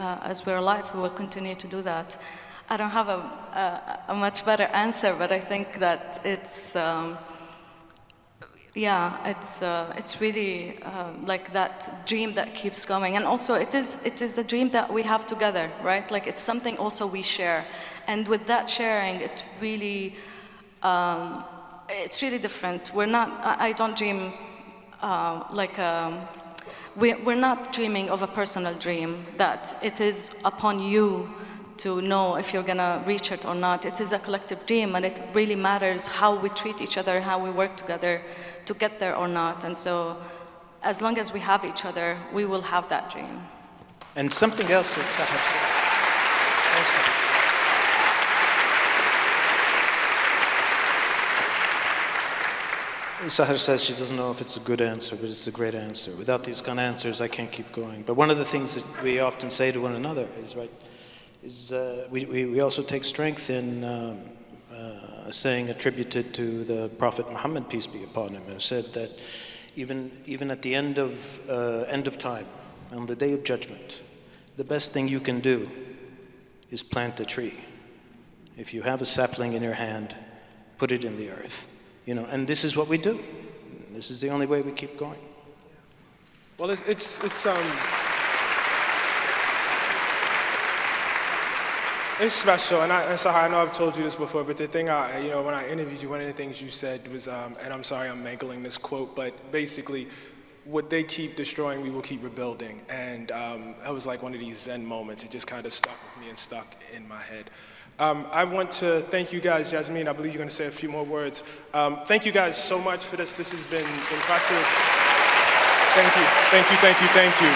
alive. We will continue to do that. I don't have a much better answer, but I think that it's really like that dream that keeps going. And also it is a dream that we have together, right? Like it's something also we share. And with that sharing, it really, it's really different. I don't dream we're not dreaming of a personal dream, that it is upon you to know if you're gonna reach it or not. It is a collective dream, and it really matters how we treat each other, how we work together to get there or not. And so, as long as we have each other, we will have that dream. And something else that Sahar said. Sahar says she doesn't know if it's a good answer, but it's a great answer. Without these kind of answers, I can't keep going. But one of the things that we often say to one another is we also take strength in a saying attributed to the Prophet Muhammad, peace be upon him, who said that even at the end of time, on the day of judgment, the best thing you can do is plant a tree. If you have a sapling in your hand, put it in the earth. And this is what we do. This is the only way we keep going. Well, it's special, and Sahar, I know I've told you this before, but the thing, when I interviewed you, one of the things you said was, and I'm sorry I'm mangling this quote, but basically, what they keep destroying, we will keep rebuilding. And that was like one of these Zen moments. It just kind of stuck with me and stuck in my head. I want to thank you guys. Yasmin, I believe you're going to say a few more words. Thank you guys so much for this. This has been impressive. Thank you.